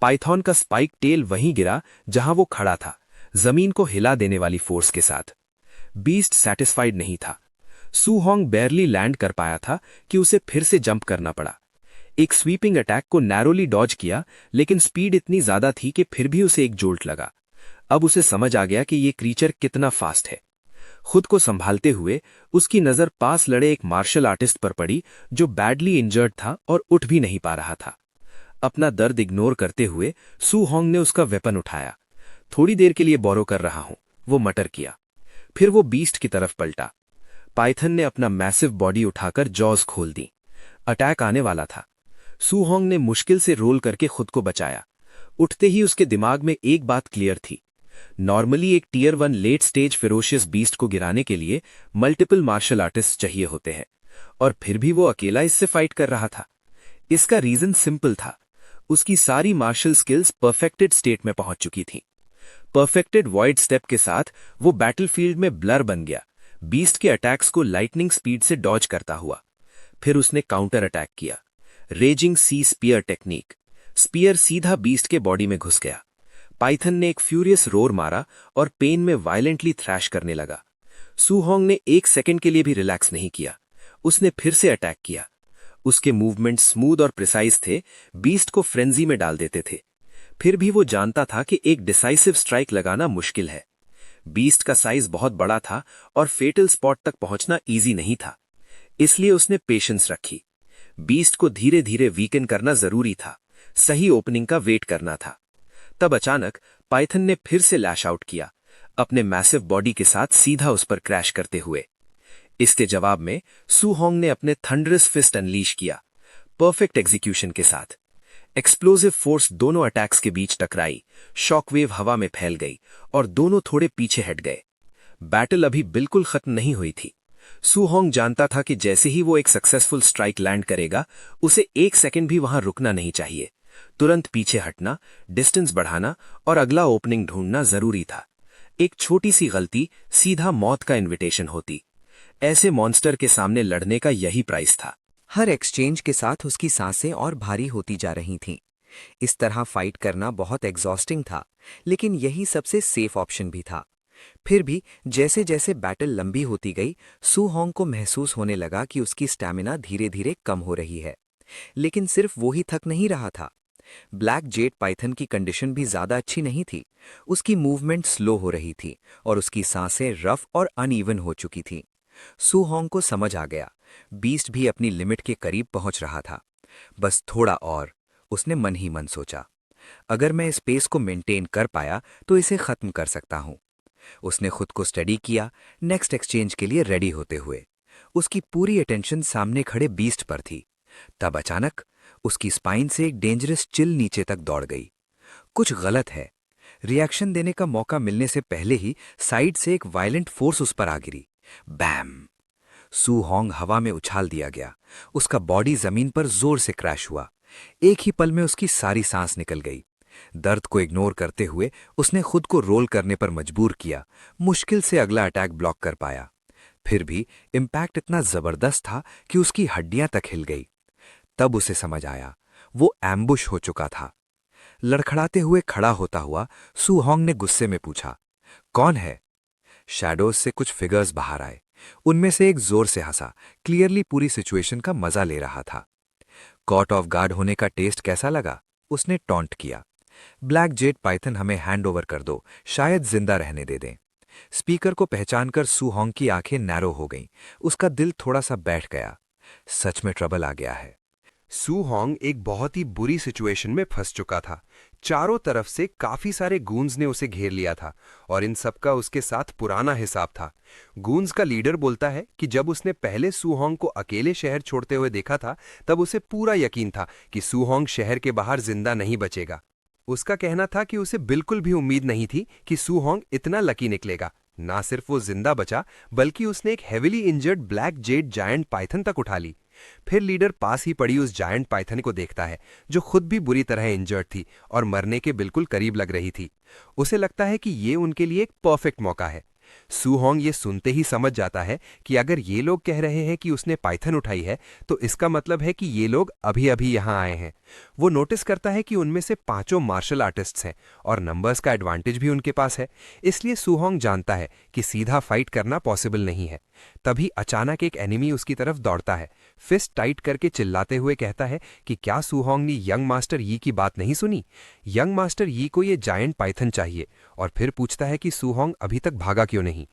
Speaker 3: पाइथॉन का स्पाइक टेल वहीं गिरा जहां वो खड़ा था, जमीन को हिला देने वाली फोर्स के साथ। बीस्ट सैटिस्फाइड नहीं था। सू होंग बैरली लैंड कर पाया था कि उसे फिर से जंप करना पड़ा। एक स्वीपिंग अटैक को नैरोली डॉज किया, लेकिन स्पीड इतनी ज्यादा थी कि फिर भी उसे एक जोल्ट लगा। अब उसे समझ आ गया कि ये क्रीचर कितना फास्ट है। खुद को संभालते हुए उसकी नजर पास लड़े एक मार्शल आर्टिस्ट पर पड़ी जो बैडली इंजर्ड था और उठ भी नहीं पा रहा था। अपना दर्द इग्नोर करते हुए सू होंग ने उसका वेपन उठाया। थोड़ी देर के लिए बोरो कर रहा हूं, वो मटर किया। फिर वो बीस्ट की तरफ पलटा। पाइथन ने अपना मैसिव बॉडी उठाकर जॉज खोल दी। अटैक आने वाला था। सू होंग ने मुश्किल से रोल करके खुद को बचाया। उठते ही उसके दिमाग में एक बात क्लियर थी। नॉर्मली एक tier 1 late stage ferocious beast को गिराने के लिए मल्टीपल मार्शल आर्टिस्ट चाहिए होते हैं, और फिर भी वो अकेला इससे फाइट कर रहा था। इसका रीजन सिंपल था। उसकी सारी मार्शल स्किल्स परफेक्टेड स्टेट में पहुंच चुकी थीं। परफेक्टेड वॉइड स्टेप के साथ वो बैटलफील्ड में ब्लर बन गया, बीस्ट के अटैक्स को लाइटनिंग स्पीड से डॉज करता हुआ। फिर उसने काउंटर अटैक किया, raising sea spear technique. Spear सीधा बीस्ट के बॉडी में घुस गया। पाइथन ने एक फ्यूरियस रोर मारा और पेन में वायलेंटली थ्रैश करने लगा। सू होंग ने एक सेकंड के लिए भी रिलैक्स नहीं किया। उसने फिर से अटैक किया। उसके मूवमेंट स्मूथ और प्रिसाइज थे, बीस्ट को फ्रेंजी में डाल देते थे। फिर भी वो जानता था कि एक डिसाइसिव स्ट्राइक लगाना मुश्किल है। बीस्ट का साइज बहुत बड़ा था और फेटल स्पॉट तक पहुंचना इजी नहीं था। इसलिए उसने पेशेंस रखी। बीस्ट को धीरे धीरे वीकन करना जरूरी था। सही ओपनिंग का वेट करना था। तब अचानक पाइथन ने फिर से लैश आउट किया, अपने मैसिव बॉडी के साथ सीधा उस पर क्रैश करते हुए। इसके जवाब में सू होंग ने अपने थंडरस फिस्ट अनलीश किया, परफेक्ट एग्जीक्यूशन के साथ। एक्सप्लोसिव फोर्स दोनों अटैक्स के बीच टकराई, शॉकवेव हवा में फैल गई और दोनों थोड़े पीछे हट गए। बैटल अभी बिल्कुल खत्म नहीं हुई थी। सू होंग जानता था कि जैसे ही वो एक सक्सेसफुल स्ट्राइक लैंड करेगा, उसे एक सेकंड भी वहां रुकना नहीं चाहिए। तुरंत पीछे हटना, डिस्टेंस बढ़ाना और अगला ओपनिंग ढूंढना जरूरी था। एक छोटी सी गलती सीधा मौत का इन्विटेशन होती। ऐसे मॉन्स्टर के सामने लड़ने का यही प्राइस था।
Speaker 2: हर एक्सचेंज के साथ उसकी सांसें और भारी होती जा रही थीं। इस तरह फाइट करना बहुत एग्जॉस्टिंग था, लेकिन यही सबसे सेफ ऑप्शन भी था। फिर भी जैसे जैसे बैटल लंबी होती गई, सू होंग को महसूस होने लगा कि उसकी स्टैमिना धीरे धीरे कम हो रही है। लेकिन सिर्फ वो ही थक नहीं रहा था। ब्लैक जेड पाइथन की कंडीशन भी ज्यादा अच्छी नहीं थी। उसकी मूवमेंट स्लो हो रही थी और उसकी सांसें रफ और अनइवन हो चुकी थीं। सू होंग को समझ आ गया, बीस्ट भी अपनी लिमिट के करीब पहुंच रहा था। बस थोड़ा और, उसने मन ही मन सोचा। अगर मैं इस पेस को मेंटेन कर पाया तो इसे खत्म कर सकता हूं। उसने खुद को स्टडी किया, नेक्स्ट एक्सचेंज के लिए रेडी होते हुए। उसकी पूरी अटेंशन सामने खड़े बीस्ट पर थी। तब अचानक उसकी स्पाइन से एक डेंजरस चिल नीचे तक दौड़ गई। कुछ गलत है। रिएक्शन देने का मौका मिलने से पहले ही साइड से एक वायलेंट फोर्स उस पर आ गिरी। बैम! सू होंग हवा में उछाल दिया गया। उसका बॉडी जमीन पर जोर से क्रैश हुआ। एक ही पल में उसकी सारी सांस निकल गई। दर्द को इग्नोर करते हुए उसने खुद को रोल करने पर मजबूर किया। मुश्किल से अगला अटैक ब्लॉक कर पाया। फिर भी इम्पैक्ट इतना जबरदस्त था कि उसकी हड्डियां तक हिल गई। तब उसे समझ आया, वो एम्बुश हो चुका था। लड़खड़ाते हुए खड़ा होता हुआ सू होंग ने गुस्से में पूछा, कौन है? शैडोज से कुछ फिगर्स बाहर आए। उनमें से एक जोर से हंसा, क्लियरली पूरी सिचुएशन का मजा ले रहा था। कॉट ऑफ गार्ड होने का टेस्ट कैसा लगा? उसने टॉन्ट किया। ब्लैक जेड पाइथन हमें हैंड ओवर कर दो, शायद जिंदा रहने दे दें। स्पीकर को पहचानकर सू होंग की आंखें नैरो हो गईं। उसका दिल थोड़ा सा बैठ गया। सच में ट्रबल आ गया है।
Speaker 1: सू होंग एक बहुत ही बुरी सिचुएशन में फंस चुका था। चारों तरफ से काफी सारे गूंज ने उसे घेर लिया था और इन सब का उसके साथ पुराना हिसाब था। गूंज का लीडर बोलता है कि जब उसने पहले सू होंग को अकेले शहर छोड़ते हुए देखा था, तब उसे पूरा यकीन था कि सू होंग शहर के बाहर जिंदा नहीं बचेगा। उसका कहना था कि उसे बिल्कुल भी उम्मीद नहीं थी कि सू होंग इतना लकी निकलेगा। ना सिर्फ वो जिंदा बचा, बल्कि उसने एक heavily injured black Z giant Python तक उठा ली। फिर लीडर पास ही पड़ी उस जायंट पाइथन को देखता है, जो खुद भी बुरी तरह इंजर्ड थी और मरने के बिल्कुल करीब लग रही थी। उसे लगता है कि ये उनके लिए एक परफेक्ट मौका है।
Speaker 2: सू होंग ये सुनते ही समझ जाता है कि अगर ये लोग कह रहे हैं कि उसने पाइथन उठाई है तो इसका मतलब है कि ये लोग अभी अभी यहाँ आए हैं। वो नोटिस करता है कि उनमें से पांचों मार्शल आर्टिस्ट्स हैं और नंबर्स का एडवांटेज भी उनके पास है, इसलिए सू होंग जानता है कि सीधा फाइट करना पॉसिबल नहीं है। तभी अचानक एक एनिमी उसकी तरफ दौड़ता है, फिस्ट टाइट करके चिल्लाते हुए कहता है कि क्या सू होंग ने यंग मास्टर यी की बात नहीं सुनी? यंग मास्टर यी को ये जायंट पाइथन चाहिए, और फिर पूछता है कि सू होंग अभी तक भागा क्यों नहीं।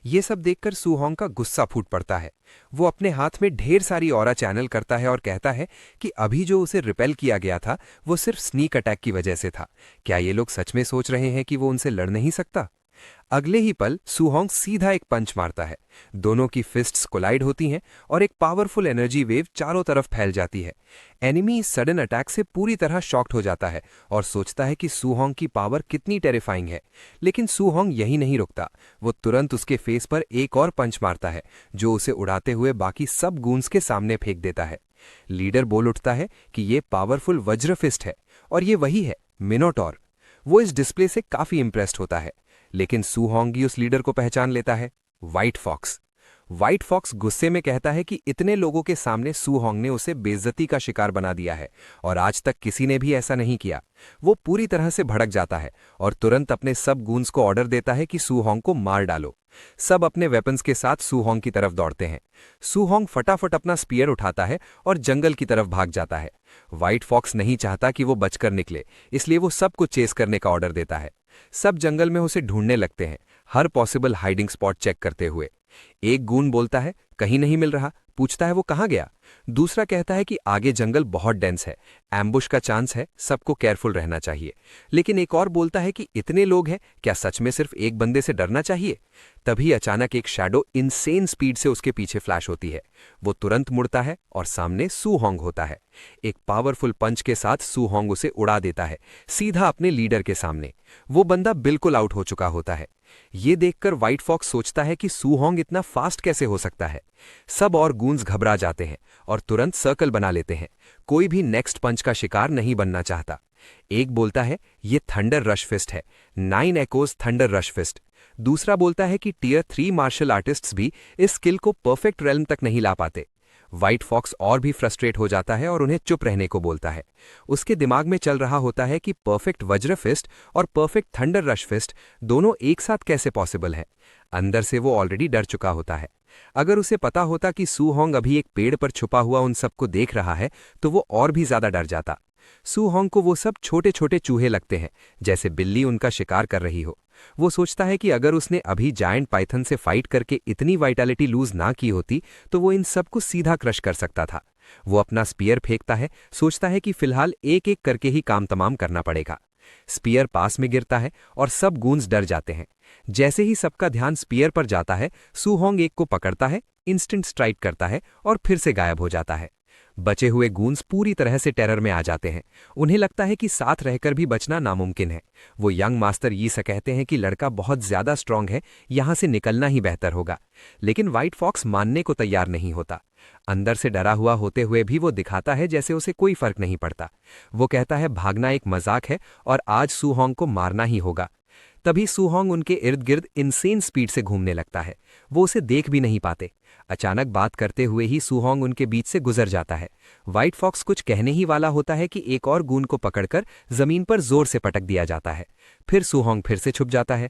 Speaker 2: ये सब देखकर सू होंग का गुस्सा फूट पड़ता है। वो अपने हाथ में ढेर सारी ऑरा चैनल करता है और कहता है कि अभी जो उसे रिपेल किया गया था वो सिर्फ स्नीक अटैक की वजह से था। क्या ये लोग सच में सोच रहे हैं कि वो उनसे लड़ नहीं सकता? अगले ही पल सू होंग सीधा एक पंच मारता है। दोनों की फिस्ट्स कोलाइड होती हैं और एक पावरफुल एनर्जी वेव चारों तरफ फैल जाती है। एनिमी इस सडन अटैक से पूरी तरह शॉक्ड हो जाता है और सोचता है कि सू होंग की पावर कितनी टेरिफाइंग है। लेकिन सू होंग यही नहीं रुकता, वो तुरंत उसके फेस पर एक और पंच मारता है जो उसे उड़ाते हुए बाकी सब गूंस के सामने फेंक देता है। लीडर बोल उठता है कि ये पावरफुल वज्र फिस्ट है और ये वही है, मिनोटॉर। वो इस डिस्प्ले से काफी इंप्रेस्ड होता है, लेकिन सू होंग ही उस लीडर को पहचान लेता है, व्हाइट फॉक्स। व्हाइट फॉक्स गुस्से में कहता है कि इतने लोगों के सामने सू होंग ने उसे बेइज्जती का शिकार बना दिया है और आज तक किसी ने भी ऐसा नहीं किया। वो पूरी तरह से भड़क जाता है और तुरंत अपने सब गूंस को ऑर्डर देता है कि सू होंग को मार डालो। सब अपने वेपन्स के साथ सू होंग की तरफ दौड़ते हैं। सू होंग फटाफट अपना स्पीयर उठाता है और जंगल की तरफ भाग जाता है। व्हाइट फॉक्स नहीं चाहता कि वो बचकर निकले, इसलिए वो सबको चेस करने का ऑर्डर देता है। सब जंगल में उसे ढूंढने लगते हैं, हर पॉसिबल हाइडिंग स्पॉट चेक करते हुए। एक गून बोलता है कहीं नहीं मिल रहा, पूछता है वो कहाँ गया। दूसरा कहता है कि आगे जंगल बहुत डेंस है, एम्बुश का चांस है, सबको केयरफुल रहना चाहिए। लेकिन एक और बोलता है कि इतने लोग हैं, क्या सच में सिर्फ एक बंदे से डरना चाहिए? तभी अचानक एक शैडो इनसेन स्पीड से उसके पीछे फ्लैश होती है। वो तुरंत मुड़ता है और सामने सू होंग होता है। एक पावरफुल पंच के साथ सू होंग उसे उड़ा देता है, सीधा अपने लीडर के सामने। वो बंदा बिल्कुल आउट हो चुका होता है। ये देखकर व्हाइट फॉक्स सोचता है कि सू होंग इतना फास्ट कैसे हो सकता है। सब और गूंस घबरा जाते हैं और तुरंत सर्कल बना लेते हैं। कोई भी नेक्स्ट पंच का शिकार नहीं बनना चाहता। एक बोलता है ये थंडर रश फिस्ट है, 9 एकोज थंडर रश फिस्ट। दूसरा बोलता है कि टियर 3 मार्शल आर्टिस्ट्स भी इस स्किल को परफेक्ट रेल्म तक नहीं ला पाते। व्हाइट फॉक्स और भी फ्रस्ट्रेट हो जाता है और उन्हें चुप रहने को बोलता है। उसके दिमाग में चल रहा होता है कि परफेक्ट वज्र फिस्ट और परफेक्ट थंडर रश फिस्ट दोनों एक साथ कैसे पॉसिबल है। अंदर से वो ऑलरेडी डर चुका होता है। अगर उसे पता होता कि सू होंग अभी एक पेड़ पर छुपा हुआ उन सबको देख रहा है तो वो और भी ज्यादा डर जाता। सू होंग को वो सब छोटे छोटे चूहे लगते हैं, जैसे बिल्ली उनका शिकार कर रही हो। वो सोचता है कि अगर उसने अभी जायंट पाइथन से फाइट करके इतनी वाइटैलिटी लूज ना की होती तो वो इन सबको सीधा क्रश कर सकता था। वो अपना स्पीयर फेंकता है, सोचता है कि फिलहाल एक एक करके ही काम तमाम करना पड़ेगा। स्पीयर पास में गिरता है और सब गूंज डर जाते हैं। जैसे ही सबका ध्यान स्पीयर पर जाता है, सू होंग एक को पकड़ता है, इंस्टेंट स्ट्राइक करता है और फिर से गायब हो जाता है। बचे हुए गूंस पूरी तरह से टेरर में आ जाते हैं। उन्हें लगता है कि साथ रहकर भी बचना नामुमकिन है। वो यंग मास्टर यी से कहते हैं कि लड़का बहुत ज्यादा स्ट्रांग है, यहां से निकलना ही बेहतर होगा। लेकिन व्हाइट फॉक्स मानने को तैयार नहीं होता। अंदर से डरा हुआ होते हुए भी वो दिखाता है जैसे उसे कोई फर्क नहीं पड़ता। वो कहता है भागना एक मजाक है और आज सू होंग को मारना ही होगा। तभी सू होंग उनके इर्द गिर्द इनसेन स्पीड से घूमने लगता है। वो उसे देख भी नहीं पाते। अचानक बात करते हुए ही सू होंग उनके बीच से गुजर जाता है। व्हाइट फॉक्स कुछ कहने ही वाला होता है कि एक और गून को पकड़कर जमीन पर जोर से पटक दिया जाता है। फिर सू होंग फिर से छुप जाता है।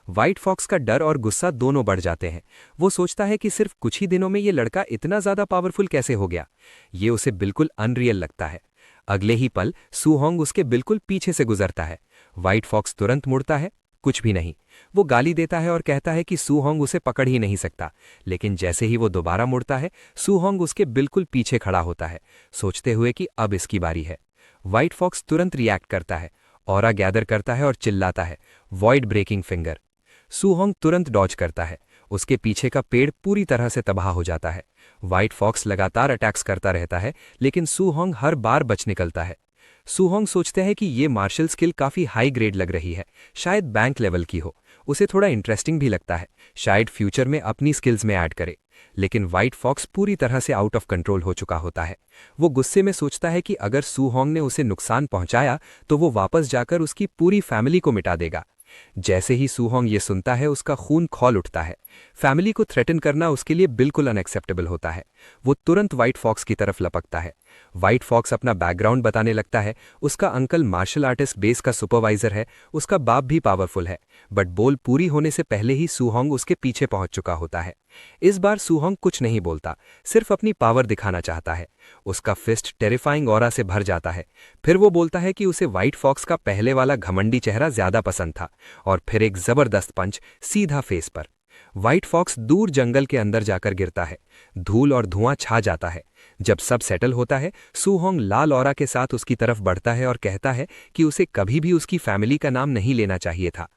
Speaker 2: व्हाइट फॉक्स का डर और गुस्सा दोनों बढ़ जाते हैं। वो सोचता है कि सिर्फ कुछ ही दिनों में ये लड़का इतना ज्यादा पावरफुल कैसे हो गया। ये उसे बिल्कुल अनरियल लगता है। अगले ही पल सू होंग उसके बिल्कुल पीछे से गुजरता है। व्हाइट फॉक्स तुरंत मुड़ता है, कुछ भी नहीं। वो गाली देता है और कहता है कि सू होंग उसे पकड़ ही नहीं सकता। लेकिन जैसे ही वो दोबारा मुड़ता है, सू होंग उसके बिल्कुल पीछे खड़ा होता है, सोचते हुए कि अब इसकी बारी है। व्हाइट फॉक्स तुरंत रिएक्ट करता है, ऑरा गैदर करता है और चिल्लाता है, वॉइड ब्रेकिंग फिंगर। सू होंग तुरंत डॉज करता है। उसके पीछे का पेड़ पूरी तरह से तबाह हो जाता है। व्हाइट फॉक्स लगातार अटैक्स करता रहता है, लेकिन सू होंग हर बार बच निकलता है। सू होंग सोचते हैं कि ये मार्शल स्किल काफी हाई ग्रेड लग रही है, शायद बैंक लेवल की हो। उसे थोड़ा इंटरेस्टिंग भी लगता है, शायद फ्यूचर में अपनी स्किल्स में ऐड करे। लेकिन व्हाइट फॉक्स पूरी तरह से आउट ऑफ कंट्रोल हो चुका होता है। वो गुस्से में सोचता है कि अगर सू होंग ने उसे नुकसान पहुंचाया तो वो वापस जाकर उसकी पूरी फैमिली को मिटा देगा। जैसे ही सूहोंग ये सुनता है उसका खून खौल उठता है। फैमिली को थ्रेटन करना उसके लिए बिल्कुल अनएक्सेप्टेबल होता है। वो तुरंत व्हाइट फॉक्स की तरफ लपकता है। व्हाइट फॉक्स अपना बैकग्राउंड बताने लगता है। उसका अंकल मार्शल आर्टिस्ट बेस का सुपरवाइजर है, उसका बाप भी पावरफुल है, बट बोल पूरी होने से पहले ही सूहोंग उसके पीछे पहुंच चुका होता है। इस बार सूहोंग कुछ नहीं बोलता, सिर्फ अपनी पावर दिखाना चाहता है। उसका फिस्ट टेरिफाइंग ऑरा से भर जाता है। फिर वो बोलता है कि उसे व्हाइट फॉक्स का पहले वाला घमंडी चेहरा ज्यादा पसंद था, और फिर एक जबरदस्त पंच सीधा फेस पर। व्हाइट फॉक्स दूर जंगल के अंदर जाकर गिरता है। धूल और धुआं छा जाता है। जब सब सेटल होता है, सूहोंग लाल ऑरा के साथ उसकी तरफ बढ़ता है और कहता है कि उसे कभी भी उसकी फैमिली का नाम नहीं लेना चाहिए था।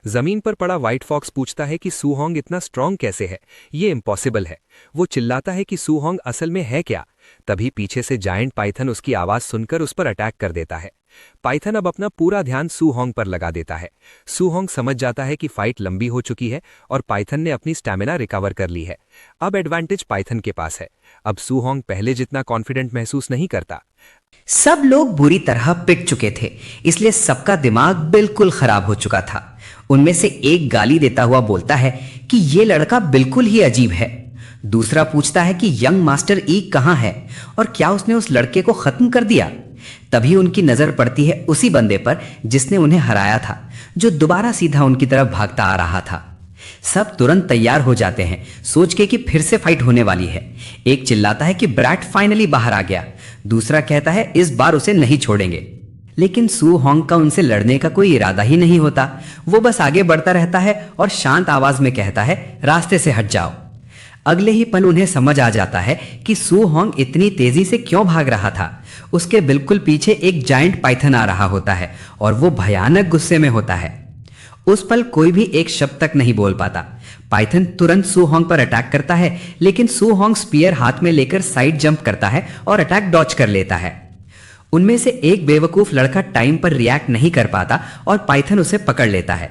Speaker 2: जमीन पर पड़ा व्हाइट फॉक्स पूछता है कि सूहोंग इतना स्ट्रांग कैसे है, ये इम्पॉसिबल है। वो चिल्लाता है कि सूहोंग असल में है क्या। तभी पीछे से जायंट पाइथन उसकी आवाज सुनकर उस पर अटैक कर देता है। पाइथन अब अपना पूरा ध्यान सूहोंग पर लगा देता है। सूहोंग समझ जाता है कि फाइट लंबी हो चुकी है और पाइथन ने अपनी स्टैमिना रिकवर कर ली है। अब एडवांटेज पाइथन के पास है। अब सूहोंग पहले जितना कॉन्फिडेंट महसूस नहीं करता।
Speaker 4: सब लोग बुरी तरह पिट चुके थे, इसलिए सबका दिमाग बिल्कुल खराब हो चुका था। उनमें से एक गाली देता हुआ बोलता है कि ये लड़का बिल्कुल ही अजीब है। दूसरा पूछता है कि यंग मास्टर ई कहाँ है और क्या उसने उस लड़के को खत्म कर दिया। तभी उनकी नजर पड़ती है उसी बंदे पर जिसने उन्हें हराया था, जो दोबारा सीधा उनकी तरफ भागता आ रहा था। सब तुरंत तैयार हो जाते हैं, सोच के कि फिर से फाइट होने वाली है। एक चिल्लाता है कि ब्रैट फाइनली बाहर आ गया। दूसरा कहता है इस बार उसे नहीं छोड़ेंगे। लेकिन सूहोंग का उनसे लड़ने का कोई इरादा ही नहीं होता। वो बस आगे बढ़ता रहता है और शांत आवाज में कहता है रास्ते से हट जाओ। अगले ही पल उन्हें समझ आ जाता है कि सूहोंग इतनी तेजी से क्यों भाग रहा था। उसके बिल्कुल पीछे एक जायंट पाइथन आ रहा होता है और वो भयानक गुस्से में होता है। उस पल कोई भी एक शब्द तक नहीं बोल पाता। पाइथन तुरंत सूहोंग पर अटैक करता है, लेकिन सूहोंग स्पीयर हाथ में लेकर साइड जंप करता है और अटैक डॉच कर लेता है। उनमें से एक बेवकूफ लड़का टाइम पर रिएक्ट नहीं कर पाता और पाइथन उसे पकड़ लेता है।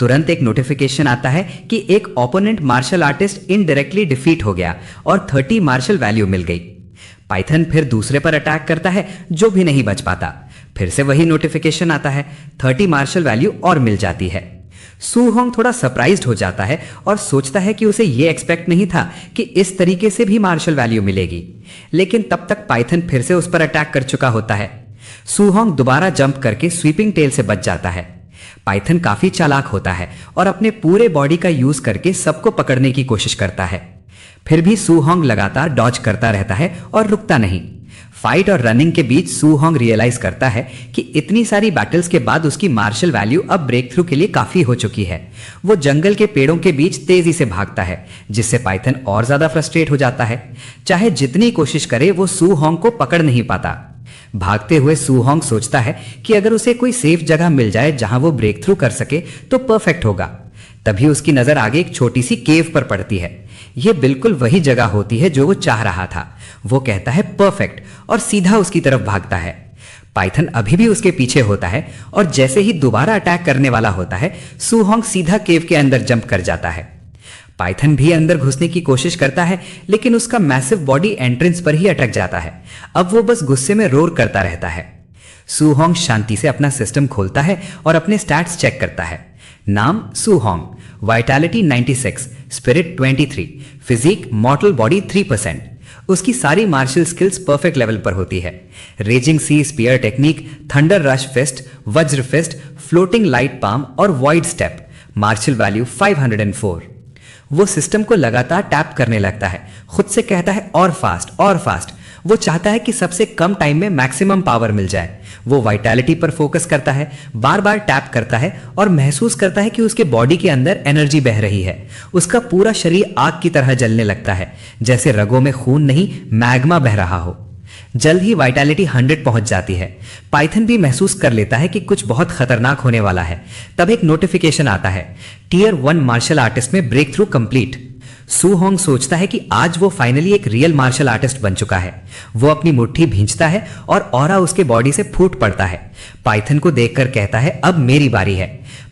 Speaker 4: तुरंत एक नोटिफिकेशन आता है कि एक opponent martial artist indirectly defeat हो गया और 30 मार्शल वैल्यू मिल गई। पाइथन फिर दूसरे पर अटैक करता है, जो भी नहीं बच पाता। फिर से वही नोटिफिकेशन आता है, 30 मार्शल वैल्यू और मिल जाती है। सूहोंग थोड़ा सरप्राइज्ड हो जाता है और सोचता है कि उसे यह एक्सपेक्ट नहीं था कि इस तरीके से भी मार्शल वैल्यू मिलेगी। लेकिन तब तक पाइथन फिर से उस पर अटैक कर चुका होता है। सूहोंग दोबारा जंप करके स्वीपिंग टेल से बच जाता है। पाइथन काफी चालाक होता है और अपने पूरे बॉडी का यूज करके सबको पकड़ने की कोशिश करता है। फिर भी सूहोंग लगातार डॉज करता रहता है और रुकता नहीं। फाइट और रनिंग के बीच सूहोंग रियलाइज करता है कि इतनी सारी बैटल्स के बाद उसकी मार्शल वैल्यू अब ब्रेक थ्रू के लिए काफी हो चुकी है। वो जंगल के पेड़ों के बीच तेजी से भागता है, जिससे पाइथन और ज्यादा फ्रस्ट्रेट हो जाता है। चाहे जितनी कोशिश करे वो सूहोंग को पकड़ नहीं पाता। भागते हुए सूहोंग सोचता है कि अगर उसे कोई सेफ जगह मिल जाए जहां वो ब्रेक थ्रू कर सके तो परफेक्ट होगा। तभी उसकी नजर आगे एक छोटी सी केव पर पड़ती है। यह बिल्कुल वही जगह होती है जो वो चाह रहा था। वो कहता है परफेक्ट और सीधा उसकी तरफ भागता है। पाइथन अभी भी उसके पीछे होता है और जैसे ही दोबारा अटैक करने वाला होता है, सूहोंग सीधा केव के अंदर जंप कर जाता है। पाइथन भी अंदर घुसने की कोशिश करता है, लेकिन उसका मैसिव बॉडी एंट्रेंस पर ही अटक जाता है। अब वो बस गुस्से में रोर करता रहता है। सूहोंग शांति से अपना सिस्टम खोलता है और अपने स्टैट्स चेक करता है। नाम Su Hong, vitality 96, spirit 23, physique mortal body 3%। उसकी सारी मार्शल स्किल्स परफेक्ट लेवल पर होती है। Raging sea spear technique, thunder rush fist, Vajra fist, floating light palm और वॉइड स्टेप। Martial value 504। वो सिस्टम को लगातार टैप करने लगता है, खुद से कहता है और फास्ट और फास्ट। वो चाहता है कि सबसे कम टाइम में मैक्सिमम पावर मिल जाए। वो वाइटैलिटी पर फोकस करता है, बार बार टैप करता है और महसूस करता है कि उसके बॉडी के अंदर एनर्जी बह रही है। उसका पूरा शरीर आग की तरह जलने लगता है, जैसे रगों में खून नहीं मैग्मा बह रहा हो। जल्द ही वाइटैलिटी 100 पहुंच जाती है। पाइथन भी महसूस कर लेता है कि कुछ बहुत खतरनाक होने वाला है। तब एक नोटिफिकेशन आता है, टियर 1 मार्शल आर्टिस्ट में ब्रेक थ्रू कंप्लीट। सूहोंग सोचता है कि आज वो फाइनली एक रियल मार्शल आर्टिस्ट बन चुका है। वो अपनी मुट्ठी भींचता है और ऑरा उसके बॉडी से फूट पड़ता है। पाइथन को देखकर कहता है अब मेरी बारी है।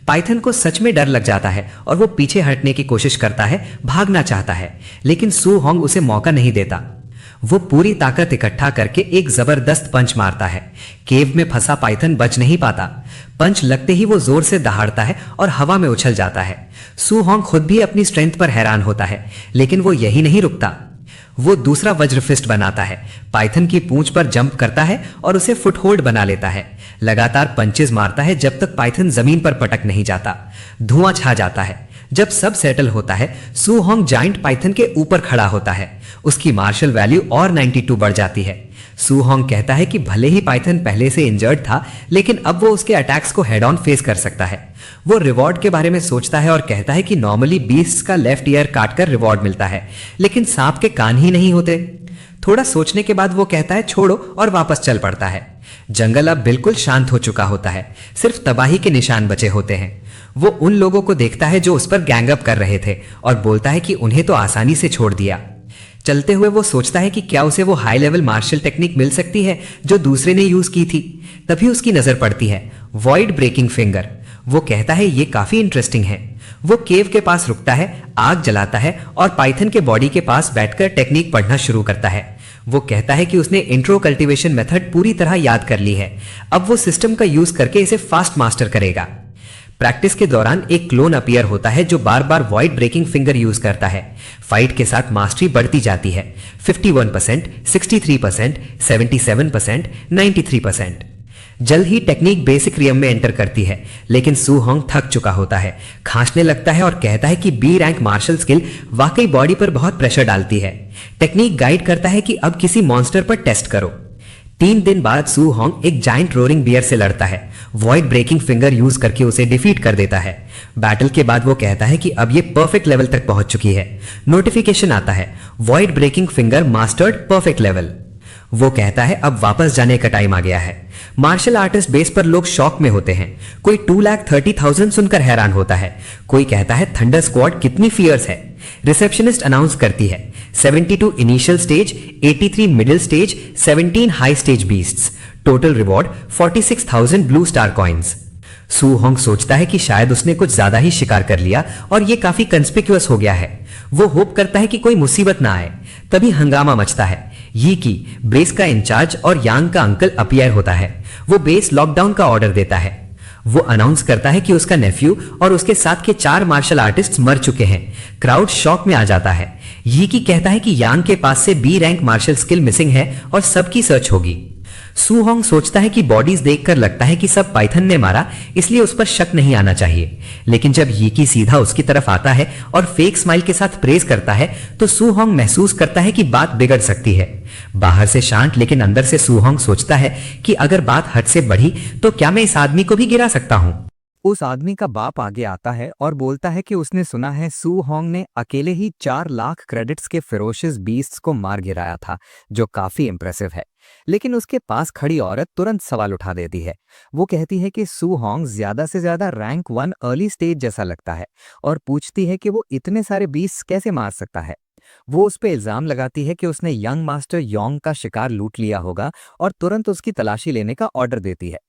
Speaker 4: पाइथन को सच में डर लग जाता है और वो पीछे हटने की कोशिश करता है, भागना चाहता है, लेकिन सूहोंग उसे मौका नहीं देता। वो पूरी ताकत इकट्ठा करके एक जबरदस्त पंच मारता है। केव में फंसा पाइथन बच नहीं पाता। पंच लगते ही वो जोर से दहाड़ता है और हवा में उछल जाता है। सू होंग खुद भी अपनी स्ट्रेंथ पर हैरान होता है, लेकिन वो यही नहीं रुकता। वो दूसरा वज्र फिस्ट बनाता है, पाइथन की पूंछ पर जंप करता है और उसे फुटहोल्ड बना लेता है। लगातार पंचेस मारता है जब तक पाइथन जमीन पर पटक नहीं जाता। धुआं छा जाता है। जब सब सेटल होता है, सू होंग जाइंट पाइथन के ऊपर खड़ा होता है। उसकी मार्शल वैल्यू और 92 बढ़ जाती है। सू होंग कहता है कि भले ही पाइथन पहले से इंजर्ड था, लेकिन अब वो उसके अटैक्स को हेड ऑन फेस कर सकता है। वो रिवॉर्ड के बारे में सोचता है और कहता है कि नॉर्मली बीस्ट्स का लेफ्ट ईयर काटकर रिवॉर्ड मिलता है, लेकिन सांप के कान ही नहीं होते। थोड़ा सोचने के बाद वो कहता है छोड़ो और वापस चल पड़ता है। जंगल अब बिल्कुल शांत हो चुका होता है, सिर्फ तबाही के निशान बचे होते हैं। वो उन लोगों को देखता है जो उस पर गैंग अप कर रहे थे और बोलता है कि उन्हें तो आसानी से छोड़ दिया। चलते हुए वो सोचता है कि क्या उसे वो हाई लेवल मार्शल टेक्निक मिल सकती है जो दूसरे ने यूज की थी। तभी उसकी नजर पड़ती है वॉइड ब्रेकिंग फिंगर। वो कहता है ये काफी इंटरेस्टिंग है। वो केव के पास रुकता है, आग जलाता है और पाइथन के बॉडी के पास बैठकर टेक्निक पढ़ना शुरू करता है। वो कहता है कि उसने इंट्रो कल्टीवेशन मेथड पूरी तरह याद कर ली है। अब वो सिस्टम का यूज करके इसे फास्ट मास्टर करेगा। प्रैक्टिस के दौरान एक क्लोन अपीयर होता है जो बार बार वॉइड ब्रेकिंग फिंगर यूज करता है। फाइट के साथ मास्टरी बढ़ती जाती है। 51%, 63%, 77%, 93%। जल्द ही टेक्निक बेसिक रियम में एंटर करती है, लेकिन सू होंग थक चुका होता है, खांसने लगता है और कहता है कि बी रैंक मार्शल स्किल वाकई बॉडी पर बहुत प्रेशर डालती है। टेक्निक गाइड करता है कि अब किसी मॉन्स्टर पर टेस्ट करो। 3 दिन बाद सू होंग एक जाइंट रोरिंग बियर से लड़ता है। वॉइड ब्रेकिंग फिंगर यूज करके उसे डिफीट कर देता है। बैटल के बाद वो कहता है कि अब ये परफेक्ट लेवल तक पहुंच चुकी है। नोटिफिकेशन आता है, void breaking finger mastered perfect level. वो कहता है अब वापस जाने का टाइम आ गया है। मार्शल आर्टिस्ट बेस पर लोग शॉक में होते हैं। कोई 2,30,000 सुनकर हैरान होता है। कोई कहता है थंडर स्क्वाड कितनी फियर्स है। रिसेप्शनिस्ट अनाउंस करती है 72 initial stage, 83 middle stage, 17 high stage beasts. Total reward 46,000 blue star coins. Su Hong सोचता है कि शायद उसने कुछ ज्यादा ही शिकार कर लिया और ये काफी कंस्पिक्यूअस हो गया है। वो होप करता है कि कोई मुसीबत ना आए। तभी हंगामा मचता है। यी की बेस का इंचार्ज और यांग का अंकल अपीयर होता है। वो बेस लॉकडाउन का ऑर्डर देता है। वो अनाउंस करता है कि उसका नेफ्यू और उसके साथ के 4 मार्शल आर्टिस्ट्स मर चुके हैं। क्राउड शॉक में आ जाता है। यी की कहता है कि यांग के पास से B rank martial skill missing है और सबकी सर्च होगी। सू होंग सोचता है कि बॉडीज देखकर लगता है कि सब पाइथन ने मारा, इसलिए उस पर शक नहीं आना चाहिए। लेकिन जब यी सीधा उसकी तरफ आता है और फेक स्माइल के साथ प्रेज करता है, तो सू होंग महसूस करता है कि बात बिगड़ सकती है। बाहर से शांत, लेकिन अंदर से सू होंग सोचता है कि अगर बात हद से बढ़ी तो क्या मैं इस आदमी को भी गिरा सकता हूं।
Speaker 2: उस आदमी का बाप आगे आता है और बोलता है कि उसने सुना है सू होंग ने अकेले ही 4 लाख क्रेडिट्स के फेरोशियस बीस्ट्स को मार गिराया था, जो काफी इंप्रेसिव है। लेकिन उसके पास खड़ी औरत तुरंत सवाल उठा देती है। वो कहती है कि सू होंग ज्यादा से ज्यादा रैंक 1 अर्ली स्टेज जैसा लगता है और पूछती है कि वो इतने सारे बीस्ट्स कैसे मार सकता है। वो उस पर इल्जाम लगाती है कि उसने यंग मास्टर योंग का शिकार लूट लिया होगा और तुरंत उसकी तलाशी लेने का ऑर्डर देती है।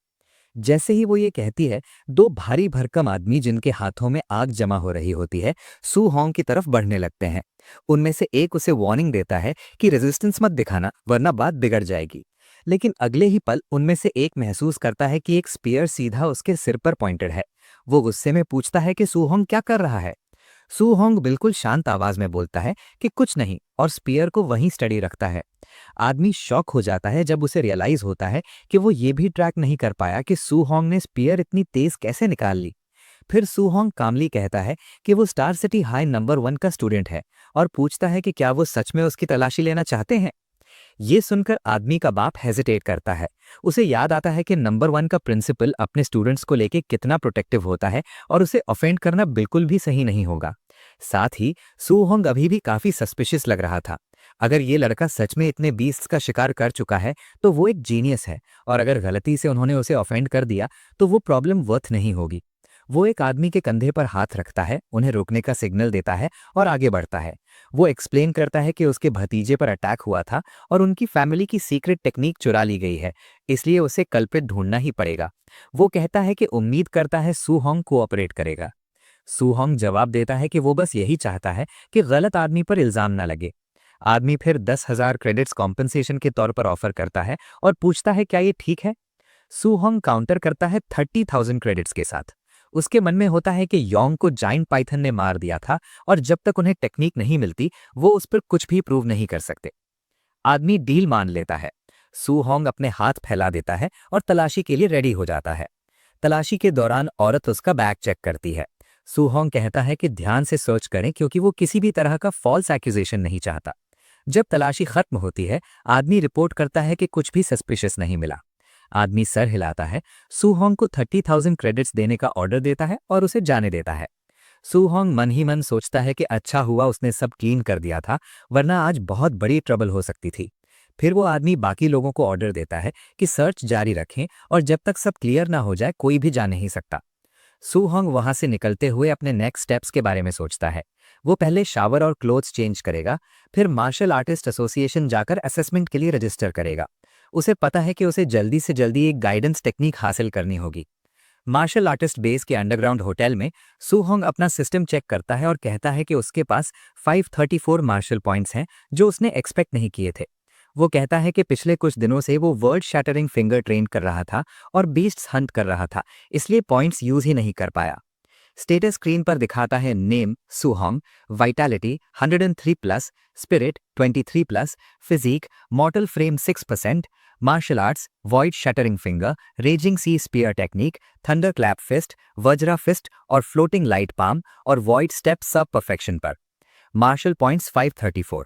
Speaker 2: जैसे ही वो ये कहती है, 2 भारी भरकम आदमी जिनके हाथों में आग जमा हो रही होती है, सू होंग की तरफ बढ़ने लगते हैं। उनमें से एक उसे वार्निंग देता है कि रेजिस्टेंस मत दिखाना, वरना बात बिगड़ जाएगी। लेकिन अगले ही पल उनमें से एक महसूस करता है कि एक स्पीयर सीधा उसके सिर पर पॉइंटेड है। वो गुस्से में पूछता है कि सू होंग क्या कर रहा है। सू होंग बिल्कुल शांत आवाज में बोलता है कि कुछ नहीं, और स्पीयर को वहीं स्टडी रखता है। आदमी शॉक हो जाता है जब उसे रियलाइज होता है कि वो ये भी ट्रैक नहीं कर पाया कि सू होंग ने स्पीयर इतनी तेज कैसे निकाल ली। फिर सू होंग कामली कहता है कि वो स्टार सिटी हाई नंबर 1 का स्टूडेंट है और पूछता है कि क्या वो सच में उसकी तलाशी लेना चाहते हैं। ये सुनकर आदमी का बाप हेजिटेट करता है। उसे याद आता है कि नंबर 1 का प्रिंसिपल अपने स्टूडेंट्स को लेके कितना प्रोटेक्टिव होता है और उसे ऑफेंड करना बिल्कुल भी सही नहीं होगा। साथ ही सू होंग अभी भी काफी सस्पिशियस लग रहा था। अगर ये लड़का सच में इतने बीस्ट्स का शिकार कर चुका है तो वो एक जीनियस है, और अगर गलती से उन्होंने उसे ऑफेंड कर दिया तो वो प्रॉब्लम वर्थ नहीं होगी। वो एक आदमी के कंधे पर हाथ रखता है, उन्हें रोकने का सिग्नल देता है और आगे बढ़ता है। वो एक्सप्लेन करता है कि उसके भतीजे पर अटैक हुआ था और उनकी फैमिली की सीक्रेट टेक्निक चुरा ली गई है, इसलिए उसे कल्प्रिट ढूंढना ही पड़ेगा। वो कहता है कि उम्मीद करता है सू होंग कोऑपरेट करेगा। सू होंग जवाब देता है कि वो बस यही चाहता है कि गलत आदमी पर इल्जाम न लगे।
Speaker 5: आदमी फिर 10,000 क्रेडिट्स कॉम्पनसेशन के तौर पर ऑफर करता है और पूछता है क्या ये ठीक है। सू होंग काउंटर करता है 30,000 क्रेडिट्स के साथ। उसके मन में होता है कि योंग को जाइंट पाइथन ने मार दिया था और जब तक उन्हें टेक्निक नहीं मिलती वो उस पर कुछ भी प्रूव नहीं कर सकते। आदमी डील मान लेता है। सू होंग अपने हाथ फैला देता है और तलाशी के लिए रेडी हो जाता है। तलाशी के दौरान औरत उसका बैग चेक करती है। सू होंग कहता है कि ध्यान से सर्च करें क्योंकि वो किसी भी तरह का फॉल्स एक्यूजेशन नहीं चाहता। जब तलाशी खत्म होती है आदमी रिपोर्ट करता है कि कुछ भी सस्पिशियस नहीं मिला। आदमी सर हिलाता है, सू होंग को 30,000 क्रेडिट्स देने का ऑर्डर देता है और उसे जाने देता है। सू होंग मन ही मन सोचता है कि अच्छा हुआ उसने सब क्लीन कर दिया था, वरना आज बहुत बड़ी ट्रबल हो सकती थी। फिर वो आदमी बाकी लोगों को ऑर्डर देता है कि सर्च जारी रखें और जब तक सब क्लियर ना हो जाए कोई भी जा नहीं सकता। सू होंग वहां से निकलते हुए अपने नेक्स्ट स्टेप्स के बारे में सोचता है। वो पहले शावर और क्लोथ्स चेंज करेगा, फिर मार्शल आर्टिस्ट एसोसिएशन जाकर असेसमेंट के लिए रजिस्टर करेगा। उसे पता है कि उसे जल्दी से जल्दी एक गाइडेंस टेक्निक हासिल करनी होगी। मार्शल आर्टिस्ट बेस के अंडरग्राउंड होटल में सू होंग अपना सिस्टम चेक करता है और कहता है कि उसके पास 534 मार्शल पॉइंट्स हैं जो उसने एक्सपेक्ट नहीं किए थे। वो कहता है कि पिछले कुछ दिनों से वो वर्ल्ड शैटरिंग फिंगर ट्रेन कर रहा था और बीस्ट्स हंट कर रहा था, इसलिए पॉइंट्स यूज ही नहीं कर पाया। स्टेटस स्क्रीन पर दिखाता है name Su Hong, vitality 103+, spirit 23+, physique mortal frame 6%, martial arts void shattering finger, raging sea spear technique, thunder clap fist, Vajra fist और फ्लोटिंग लाइट पाम और वॉइड स्टेप सब परफेक्शन पर। Martial points 534।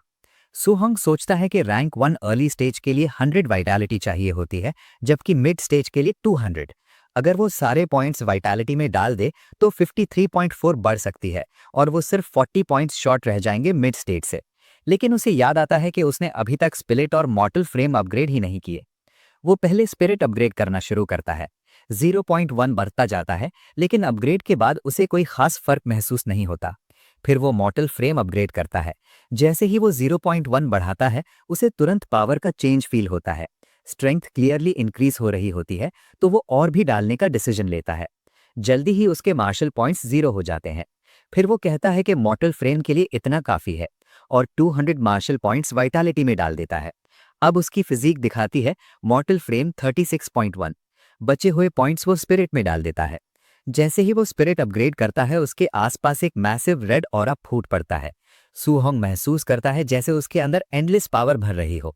Speaker 5: सू होंग सोचता है कि रैंक 1 अर्ली स्टेज के लिए 100 वाइटैलिटी चाहिए होती है, जबकि मिड स्टेज के लिए 200। अगर वो सारे पॉइंट्स वाइटैलिटी में डाल दे तो 53.4 बढ़ सकती है और वो सिर्फ 40 पॉइंट्स शॉर्ट रह जाएंगे मिड स्टेज से। लेकिन उसे याद आता है कि उसने अभी तक स्पिरिट और मॉर्टल फ्रेम अपग्रेड ही नहीं किए। वो पहले स्पिरिट अपग्रेड करना शुरू करता है। 0.1 बढ़ता जाता है, लेकिन अपग्रेड के बाद उसे कोई खास फर्क महसूस नहीं होता। फिर वो मॉर्टल फ्रेम अपग्रेड करता है। जैसे ही वो 0.1 बढ़ाता है उसे तुरंत पावर का चेंज फील होता है। स्ट्रेंथ क्लियरली इंक्रीज हो रही होती है तो वो और भी डालने का डिसीजन लेता है। जल्दी ही उसके मार्शल पॉइंट्स 0 हो जाते हैं। फिर वो कहता है कि मॉर्टल फ्रेम के लिए इतना काफी है और 200 मार्शल पॉइंट्स वाइटैलिटी में डाल देता है। अब उसकी फिजिक दिखाती है मॉर्टल फ्रेम 36.1। बचे हुए पॉइंट्स वो स्पिरिट में डाल देता है। जैसे ही वो स्पिरिट अपग्रेड करता है उसके आसपास एक मैसिव रेड ऑरा फूट पड़ता है। सू होंग महसूस करता है जैसे उसके अंदर एंडलेस पावर भर रही हो।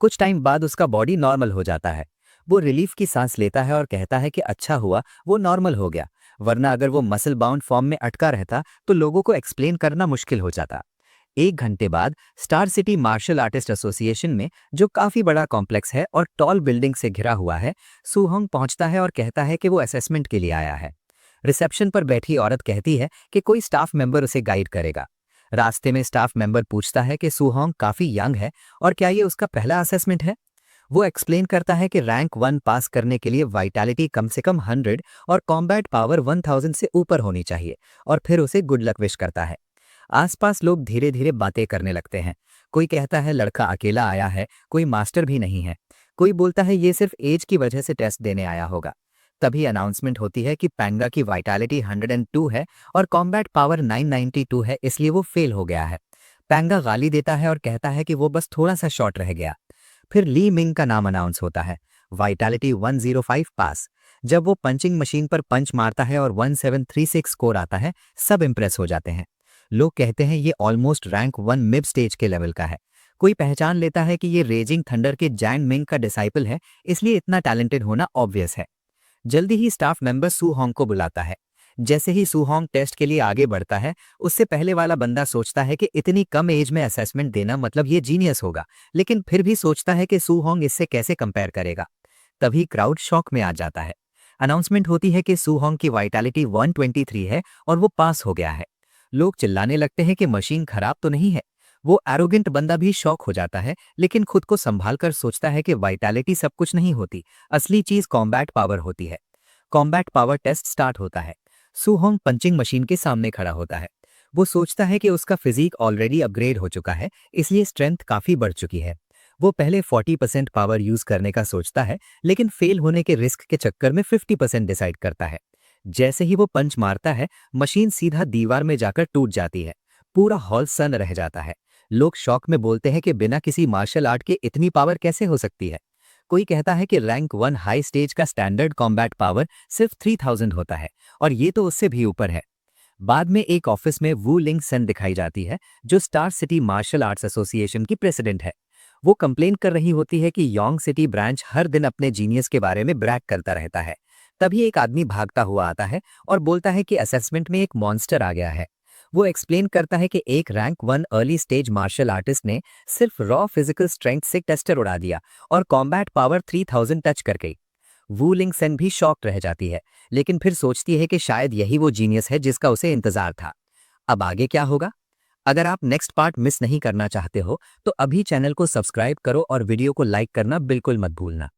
Speaker 5: कुछ टाइम बाद उसका बॉडी नॉर्मल हो जाता है। वो रिलीफ की सांस लेता है और कहता है कि अच्छा हुआ वो नॉर्मल हो गया, वरना अगर वो मसल बाउंड फॉर्म में अटका रहता तो लोगों को एक्सप्लेन करना मुश्किल हो जाता। 1 घंटे बाद star city martial artist association में, जो काफी बड़ा कॉम्प्लेक्स है और टॉल बिल्डिंग से घिरा हुआ है, सू होंग पहुंचता है और कहता है कि वो असेसमेंट के लिए आया है। रिसेप्शन पर बैठी औरत कहती है कि कोई स्टाफ मेंबर उसे गाइड करेगा। रास्ते में स्टाफ मेंबर पूछता है कि सू होंग काफी यंग है और क्या ये उसका पहला असेसमेंट है। वो एक्सप्लेन करता है कि रैंक 1 पास करने के लिए वाइटैलिटी कम से कम 100 और कॉम्बैट पावर 1000 से ऊपर होनी चाहिए, और फिर उसे गुड लक विश करता है। आसपास लोग धीरे धीरे बातें करने लगते हैं। कोई कहता है लड़का अकेला आया है, कोई मास्टर भी नहीं है, कोई बोलता है ये सिर्फ एज की वजह से टेस्ट देने आया होगा। तभी अनाउंसमेंट होती है कि पैंगा की वाइटैलिटी 102 है और कॉम्बैट पावर 992 है, इसलिए वो फेल हो गया है। पैंगा गाली देता है और कहता है कि वो बस थोड़ा सा शॉर्ट रह गया। फिर ली मिंग का नाम अनाउंस होता है, वाइटैलिटी 105 पास। जब वो पंचिंग मशीन पर पंच मारता है और 1736 स्कोर आता है, सब इंप्रेस हो जाते हैं। लोग कहते हैं ये ऑलमोस्ट रैंक 1 मिड स्टेज के लेवल का है। कोई पहचान लेता है कि ये रेजिंग थंडर के जैन मिंग का डिसाइपल है, इसलिए इतना टैलेंटेड होना ऑब्वियस है। जल्दी ही स्टाफ मेंबर सू होंग को बुलाता है। जैसे ही सू होंग टेस्ट के लिए आगे बढ़ता है, उससे पहले वाला बंदा सोचता है कि इतनी कम एज में असेसमेंट देना मतलब ये जीनियस होगा, लेकिन फिर भी सोचता है कि सू होंग इससे कैसे कंपेयर करेगा। तभी क्राउड शॉक में आ जाता है। अनाउंसमेंट होती है कि सू होंग की वाइटैलिटी 123 है और वो पास हो गया है। लोग चिल्लाने लगते हैं कि मशीन खराब तो नहीं है। वो एरोगेंट बंदा भी शॉक हो जाता है, लेकिन खुद को संभाल कर सोचता है कि वाइटैलिटी सब कुछ नहीं होती, असली चीज कॉम्बैट पावर होती है। कॉम्बैट पावर टेस्ट स्टार्ट होता है। सू होंग पंचिंग मशीन के सामने खड़ा होता है। वो सोचता है कि उसका फिजिक ऑलरेडी अपग्रेड हो चुका है, इसलिए स्ट्रेंथ काफी बढ़ चुकी है। वो पहले 40% पावर यूज करने का सोचता है, लेकिन फेल होने के रिस्क के चक्कर में 50% डिसाइड करता है। जैसे ही वो पंच मारता है, मशीन सीधा दीवार में जाकर टूट जाती है। पूरा हॉल सन रह जाता है। लोग शौक में बोलते हैं कि बिना किसी मार्शल आर्ट के इतनी पावर कैसे हो सकती है। कोई कहता है कि रैंक 1 हाई स्टेज का स्टैंडर्ड कॉम्बैट पावर सिर्फ 3000 होता है और ये तो उससे भी ऊपर है। बाद में एक ऑफिस में वू लिंग सन दिखाई जाती है, जो star city martial arts association की प्रेसिडेंट है। वो कंप्लेन कर रही होती है कि योंग सिटी ब्रांच हर दिन अपने जीनियस के बारे में ब्रैग करता रहता है। तभी एक आदमी भागता हुआ आता है और बोलता है कि असेसमेंट में एक मॉन्स्टर आ गया है। वो एक्सप्लेन करता है कि एक rank 1 early stage martial artist ने सिर्फ रॉ फिजिकल स्ट्रेंथ से टेस्टर उड़ा दिया और कॉम्बैट पावर 3000 टच कर गई। वू लिंग सेन भी शॉक्ड रह जाती है, लेकिन फिर सोचती है कि शायद यही वो जीनियस है जिसका उसे इंतजार था। अब आगे क्या होगा? अगर आप नेक्स्ट पार्ट मिस नहीं करना चाहते हो तो अभी चैनल को सब्सक्राइब करो और वीडियो को लाइक करना बिल्कुल मत भूलना।